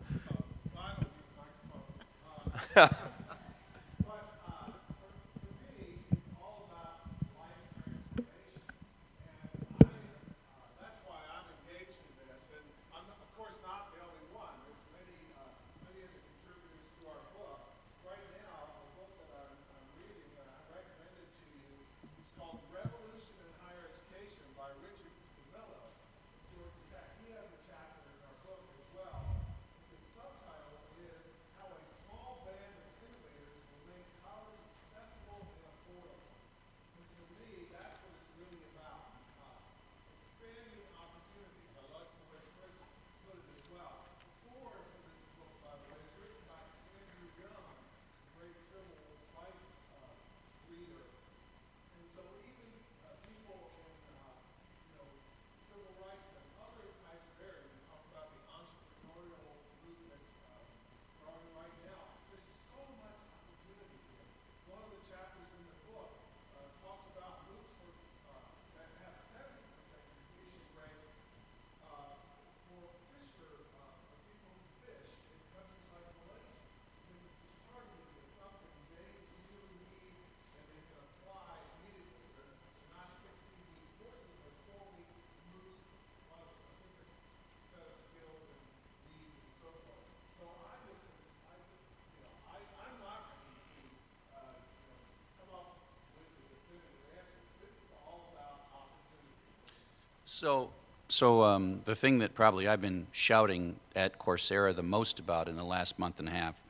So the thing that probably I've been shouting at Coursera the most about in the last month and a half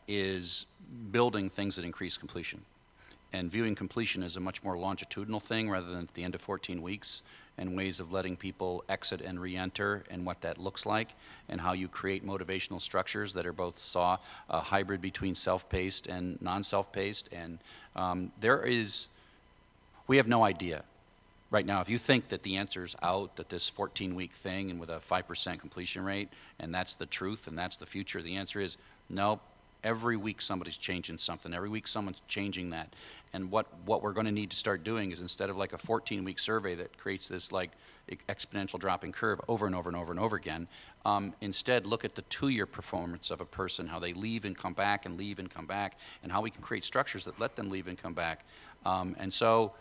is building things that increase completion, and viewing completion as a much more longitudinal thing rather than at the end of 14 weeks, and ways of letting people exit and re-enter and what that looks like, and how you create motivational structures that are both a hybrid between self-paced and non-self-paced. And we have no idea. Right now, if you think that the answer's out, that this 14-week thing and with a 5% completion rate, and that's the truth and that's the future, the answer is no. Every week somebody's changing something. Every week someone's changing that. And what we're going to need to start doing is, instead of like a 14-week survey that creates this like exponential dropping curve over and over and over and over again, instead look at the 2-year performance of a person, how they leave and come back and leave and come back, and how we can create structures that let them leave and come back. And so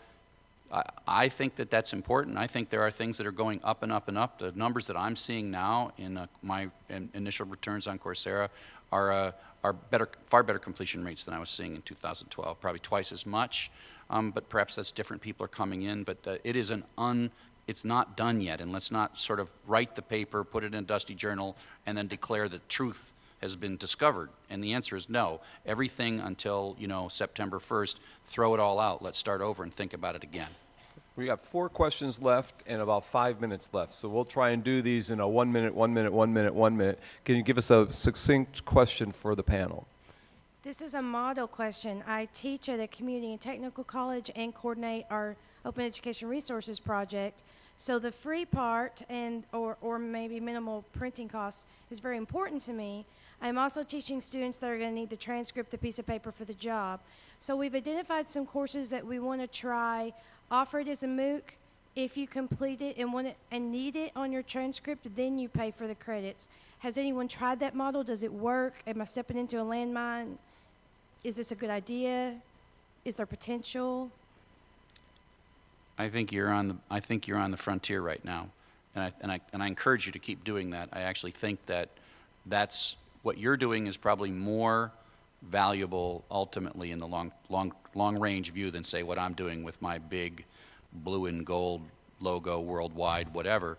I think that that's important. I think there are things that are going up and up and up. The numbers that I'm seeing now in my initial returns on Coursera are far better completion rates than I was seeing in 2012, probably twice as much, but perhaps that's different. People are coming in, but it's not done yet, and let's not sort of write the paper, put it in a dusty journal, and then declare that truth has been discovered. And the answer is no. Everything until September 1st, throw it all out. Let's start over and think about it again. We got 4 questions left and about 5 minutes left, so we'll try and do these in a 1 minute, 1 minute, 1 minute, 1 minute. Can you give us a succinct question for the panel? This is a model question. I teach at a community and technical college and coordinate our Open Education Resources project. So the free part or maybe minimal printing costs is very important to me. I'm also teaching students that are going to need the transcript, the piece of paper for the job. So we've identified some courses that we want to try. Offer it as a MOOC. If you complete it and want it and need it on your transcript, then you pay for the credits. Has anyone tried that model? Does it work? Am I stepping into a landmine? Is this a good idea? Is there potential? I think you're on the frontier right now, and I encourage you to keep doing that. I actually think that that's what you're doing is probably more valuable ultimately in the long range view than say what I'm doing with my big blue and gold logo worldwide, whatever.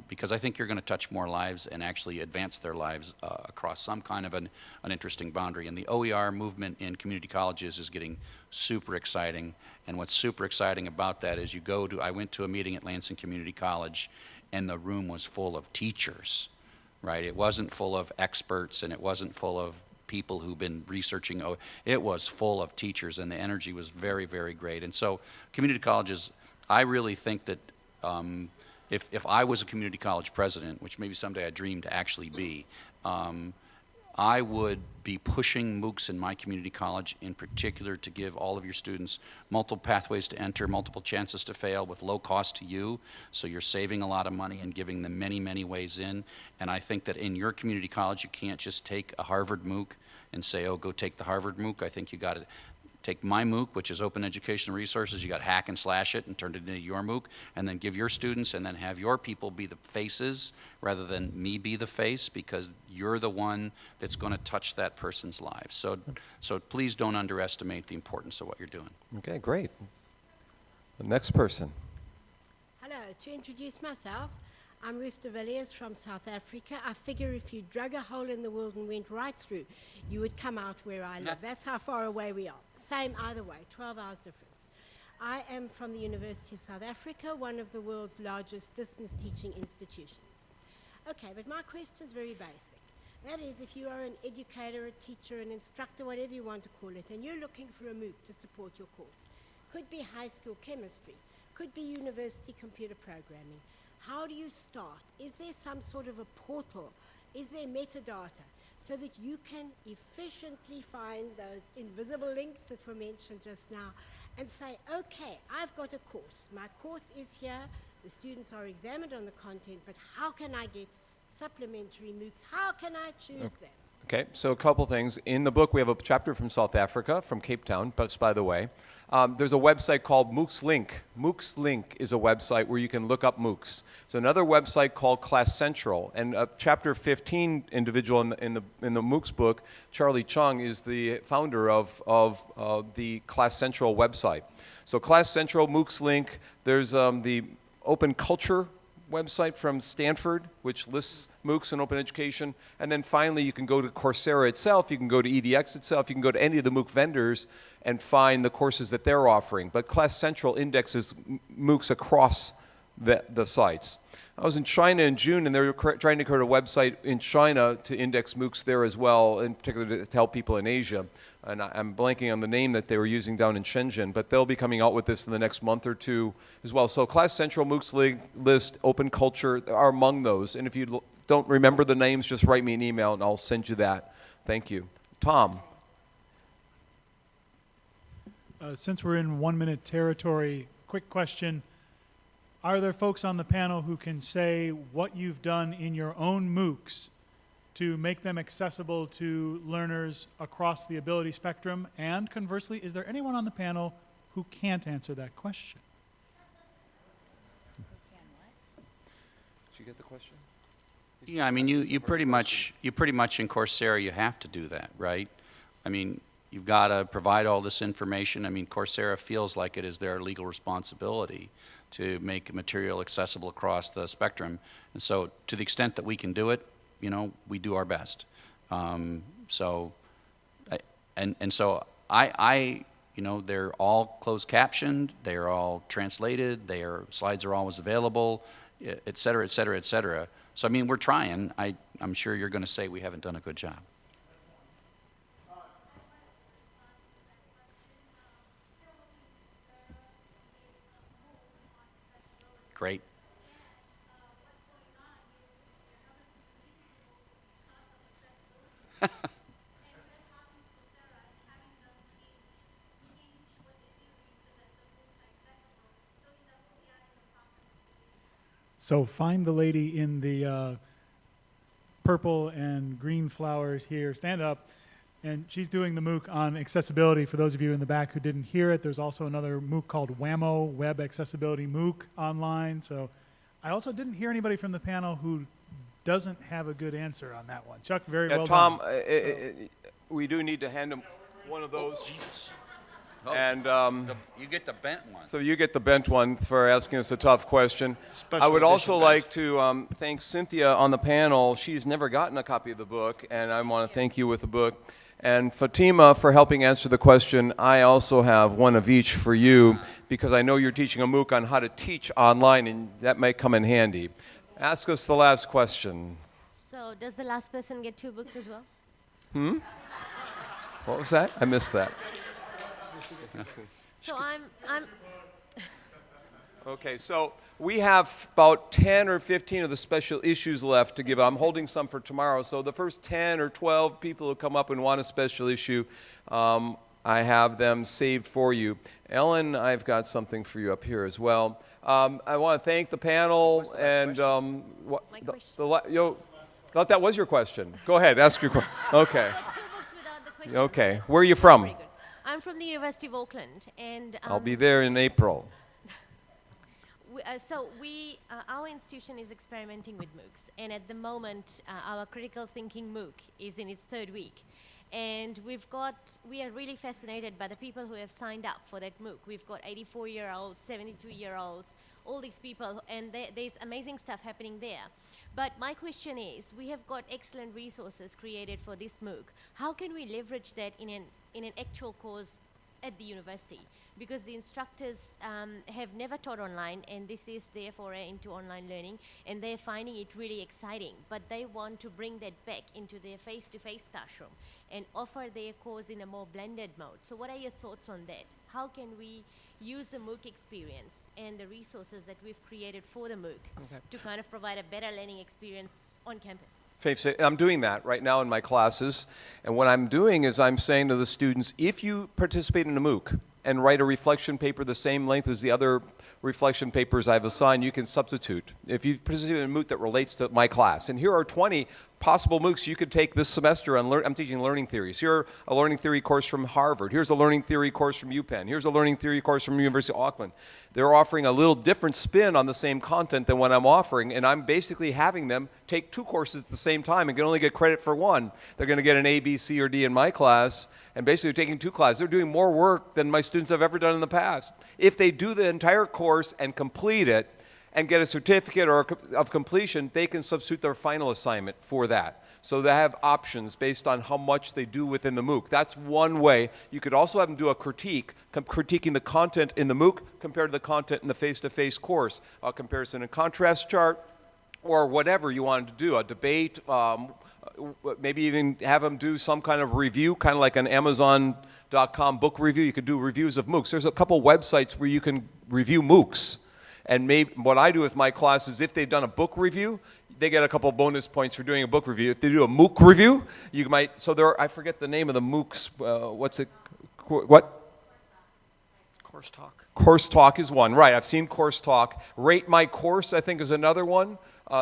Because I think you're going to touch more lives and actually advance their lives across some kind of an interesting boundary. And the OER movement in community colleges is getting super exciting. And what's super exciting about that is I went to a meeting at Lansing Community College, and the room was full of teachers, right? It wasn't full of experts, and it wasn't full of people who've been researching. It was full of teachers, and the energy was very, very great. And so community colleges, I really think that if I was a community college president, which maybe someday I dream to actually be, I would be pushing MOOCs in my community college in particular to give all of your students multiple pathways to enter, multiple chances to fail with low cost to you, so you're saving a lot of money and giving them many, many ways in. And I think that in your community college, you can't just take a Harvard MOOC and say, oh, go take the Harvard MOOC. I think you got to take my MOOC, which is Open Educational Resources, you got to hack and slash it and turn it into your MOOC, and then give your students, and then have your people be the faces rather than me be the face, because you're the one that's going to touch that person's lives. So please don't underestimate the importance of what you're doing. Okay, great. The next person. Hello, to introduce myself, I'm Ruth de Villiers from South Africa. I figure if you dug a hole in the world and went right through, you would come out where I live. That's how far away we are. Same either way, 12 hours difference. I am from the University of South Africa, one of the world's largest distance teaching institutions. Okay, but my question is very basic. That is, if you are an educator, a teacher, an instructor, whatever you want to call it, and you're looking for a MOOC to support your course, could be high school chemistry, could be university computer programming. How do you start? Is there some sort of a portal? Is there metadata so that you can efficiently find those invisible links that were mentioned just now and say, okay, I've got a course. My course is here. The students are examined on the content, but how can I get supplementary MOOCs? How can I choose them? Okay, so a couple things. In the book, we have a chapter from South Africa, from Cape Town, but by the way. There's a website called MOOCs Link. MOOCs Link is a website where you can look up MOOCs. There's another website called Class Central, and chapter 15 individual in the MOOCs book, Charlie Chung, is the founder of the Class Central website. So Class Central, MOOCs Link. There's the Open Culture website from Stanford, which lists MOOCs and open education. And then finally, you can go to Coursera itself, you can go to EDX itself, you can go to any of the MOOC vendors and find the courses that they're offering. But Class Central indexes MOOCs across the sites. I was in China in June, and they were trying to create a website in China to index MOOCs there as well, in particular to help people in Asia. And I'm blanking on the name that they were using down in Shenzhen, but they'll be coming out with this in the next month or two as well. So Class Central, MOOCs list, Open Culture are among those. And if you don't remember the names, just write me an email and I'll send you that. Thank you. Tom. Since we're in 1 minute territory, quick question. Are there folks on the panel who can say what you've done in your own MOOCs to make them accessible to learners across the ability spectrum? And conversely, is there anyone on the panel who can't answer that question? Did you get the question? Yeah, I mean, you pretty much in Coursera, you have to do that, right? I mean, you've got to provide all this information. I mean, Coursera feels like it is their legal responsibility to make material accessible across the spectrum. And so to the extent that we can do it, you know, we do our best. So you know, they're all closed captioned, they're all translated, their slides are always available, et cetera, et cetera, et cetera. So, I mean, we're trying. I'm sure you're going to say we haven't done a good job. Great. So find the lady in the purple and green flowers here. Stand up. And she's doing the MOOC on accessibility. For those of you in the back who didn't hear it, there's also another MOOC called WAMO, Web Accessibility MOOC online. So I also didn't hear anybody from the panel who doesn't have a good answer on that one. Chuck, very well Tom, done. we do need to hand him one of those. Oh, And you get the bent one. so you get the bent one for asking us a tough question. Special I would also edition like to thank Cynthia on the panel. She's never gotten a copy of the book, and I want to thank you with the book. And Fatima for helping answer the question. I also have one of each for you because I know you're teaching a MOOC on how to teach online, and that might come in handy. Ask us the last question. So, does the last person get 2 books as well? What was that? I missed that. So, I'm Okay, so we have about 10 or 15 of the special issues left to give. I'm holding some for tomorrow. So the first 10 or 12 people who come up and want a special issue, I have them saved for you. Ellen, I've got something for you up here as well. I want to thank the panel and thought that was your question. Go ahead, ask your question. Okay. 2 books without the question. Okay. Where are you from? Very good. I'm from the University of Auckland, and I'll be there in April. Our institution is experimenting with MOOCs, and at the moment, our critical thinking MOOC is in its 3rd week. And we are really fascinated by the people who have signed up for that MOOC. We've got 84-year-olds, 72-year-olds, all these people, and there's amazing stuff happening there. But my question is, we have got excellent resources created for this MOOC. How can we leverage that in an actual course at the university? Because the instructors have never taught online, and this is their foray into online learning, and they're finding it really exciting. But they want to bring that back into their face-to-face classroom and offer their course in a more blended mode. So what are your thoughts on that? How can we use the MOOC experience and the resources that we've created for the MOOC to kind of provide a better learning experience on campus? I'm doing that right now in my classes. And what I'm doing is I'm saying to the students, if you participate in a MOOC and write a reflection paper the same length as the other reflection papers I've assigned, you can substitute. If you've participated in a MOOC that relates to my class, and here are 20 possible MOOCs you could take this semester on. I'm teaching learning theories. Here's a learning theory course from Harvard. Here's a learning theory course from UPenn. Here's a learning theory course from University of Auckland. They're offering a little different spin on the same content than what I'm offering, and I'm basically having them take 2 courses at the same time and can only get credit for one. They're going to get an A, B, C, or D in my class, and basically taking 2 classes. They're doing more work than my students have ever done in the past. If they do the entire course and complete it and get a certificate of completion, they can substitute their final assignment for that. So they have options based on how much they do within the MOOC. That's one way. You could also have them do a critiquing the content in the MOOC compared to the content in the face-to-face course, a comparison and contrast chart, or whatever you wanted to do, a debate, maybe even have them do some kind of review, kind of like an Amazon.com book review. You could do reviews of MOOCs. There's a couple websites where you can review MOOCs. And what I do with my class is if they've done a book review, they get a couple bonus points for doing a book review. If they do a MOOC review, you might, I forget the name of the MOOCs. What? Course Talk. Course Talk is one, right. I've seen Course Talk. Rate My Course, I think, is another one.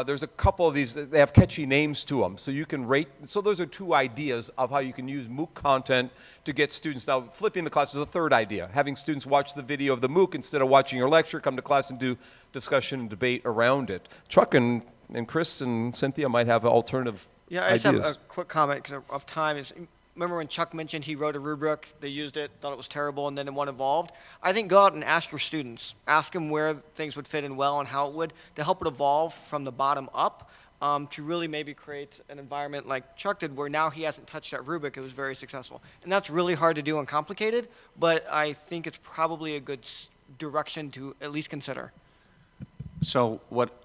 There's a couple of these, they have catchy names to them, so you can rate. So those are 2 ideas of how you can use MOOC content to get students. Now, flipping the class is a 3rd idea. Having students watch the video of the MOOC instead of watching your lecture, come to class and do discussion and debate around it. Chuck and Chris and Cynthia might have alternative Yeah, I just ideas. have a quick comment because of time. Remember when Chuck mentioned he wrote a rubric, they used it, thought it was terrible, and then it one evolved? I think go out and ask your students. Ask them where things would fit in well and how it would, to help it evolve from the bottom up, to really maybe create an environment like Chuck did where now he hasn't touched that rubric, it was very successful. And that's really hard to do and complicated, but I think it's probably a good direction to at least consider. So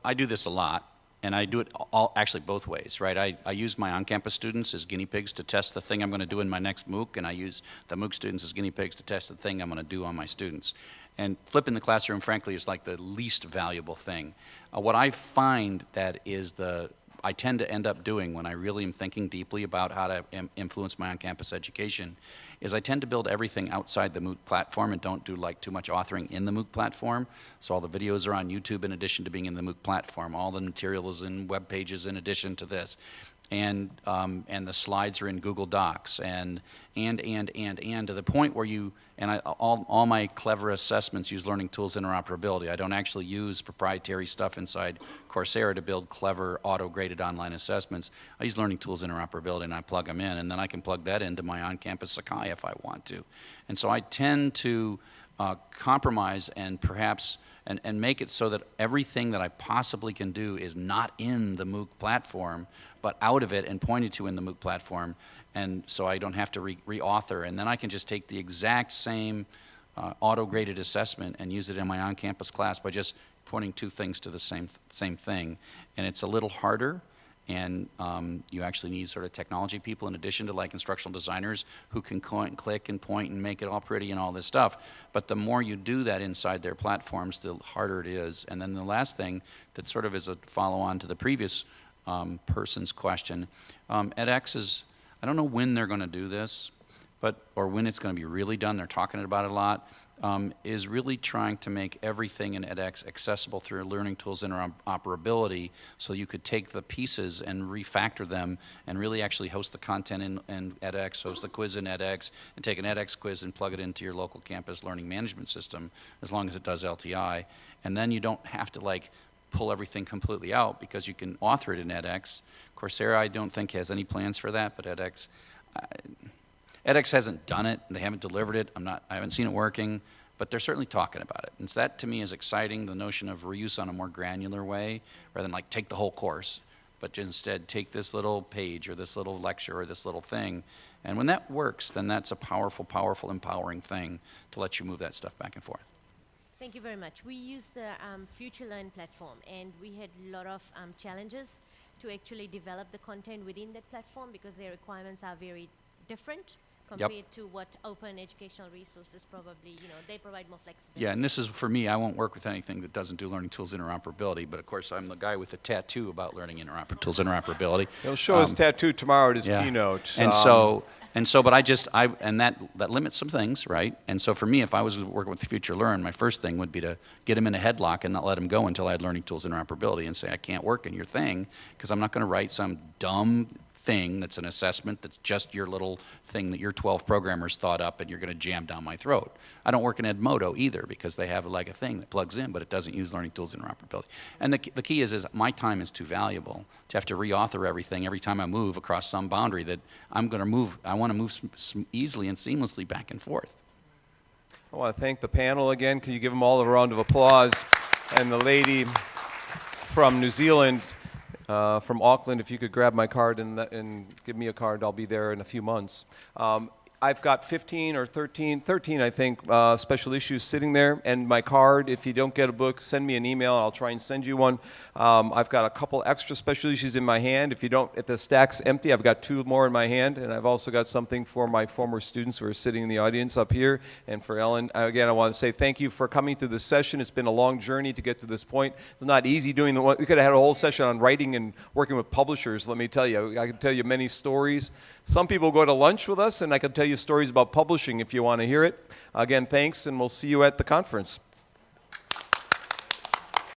I do this a lot, and I do it actually both ways, right? I use my on-campus students as guinea pigs to test the thing I'm going to do in my next MOOC, and I use the MOOC students as guinea pigs to test the thing I'm going to do on my students. And flipping the classroom, frankly, is like the least valuable thing. What I find that is I tend to end up doing when I really am thinking deeply about how to influence my on-campus education is I tend to build everything outside the MOOC platform and don't do like too much authoring in the MOOC platform. So all the videos are on YouTube in addition to being in the MOOC platform. All the material is in web pages in addition to this. and the slides are in Google Docs, and to the point where all my clever assessments use learning tools interoperability. I don't actually use proprietary stuff inside Coursera to build clever auto-graded online assessments. I use learning tools interoperability, and I plug them in, and then I can plug that into my on-campus Sakai if I want to. And so I tend to compromise and perhaps and make it so that everything that I possibly can do is not in the MOOC platform, but out of it and pointed to in the MOOC platform, and so I don't have to re-author. And then I can just take the exact same auto-graded assessment and use it in my on-campus class by just pointing two things to the same thing. And it's a little harder, and you actually need sort of technology people in addition to like instructional designers who can click and point and make it all pretty and all this stuff. But the more you do that inside their platforms, the harder it is. And then the last thing that sort of is a follow-on to the previous person's question, edX is, I don't know when they're going to do this, or when it's going to be really done. They're talking about it a lot. Is really trying to make everything in edX accessible through learning tools interoperability, so you could take the pieces and refactor them and really actually host the content in edX, host the quiz in edX, and take an edX quiz and plug it into your local campus learning management system, as long as it does LTI. And then you don't have to like pull everything completely out, because you can author it in edX. Coursera, I don't think, has any plans for that, but edX hasn't done it. They haven't delivered it. I haven't seen it working, but they're certainly talking about it. And so that to me is exciting, the notion of reuse on a more granular way, rather than like take the whole course, but instead take this little page or this little lecture or this little thing. And when that works, then that's a powerful, powerful, empowering thing to let you move that stuff back and forth. Thank you very much. We use the Future Learn platform, and we had a lot of challenges to actually develop the content within that platform, because their requirements are very different compared to what open educational resources probably, they provide more flexibility. Yeah, and this is, for me, I won't work with anything that doesn't do learning tools interoperability, but of course I'm the guy with the tattoo about learning tools interoperability. He'll show his tattoo tomorrow at his keynote. And but that limits some things, right? And so for me, if I was working with Future Learn, my first thing would be to get him in a headlock and not let him go until I had learning tools interoperability, and say, I can't work in your thing, because I'm not going to write some dumb thing that's an assessment that's just your little thing that your 12 programmers thought up and you're going to jam down my throat. I don't work in Edmodo either, because they have like a thing that plugs in, but it doesn't use learning tools interoperability. And the key is my time is too valuable to have to reauthor everything every time I move across some boundary that I'm going to move. I want to move easily and seamlessly back and forth. I want to thank the panel again. Can you give them all a round of applause? And the lady from New Zealand, from Auckland, if you could grab my card and give me a card, I'll be there in a few months. I've got 15 or 13, I think, special issues sitting there, and my card. If you don't get a book, send me an email, and I'll try and send you one. I've got a couple extra special issues in my hand. If the stack's empty, I've got 2 more in my hand, and I've also got something for my former students who are sitting in the audience up here, and for Ellen. Again, I want to say thank you for coming to this session. It's been a long journey to get to this point. It's not easy doing the one. We could have had a whole session on writing and working with publishers, let me tell you. I can tell you many stories. Some people go to lunch with us, and I can tell you stories about publishing if you want to hear it. Again, thanks, and we'll see you at the conference.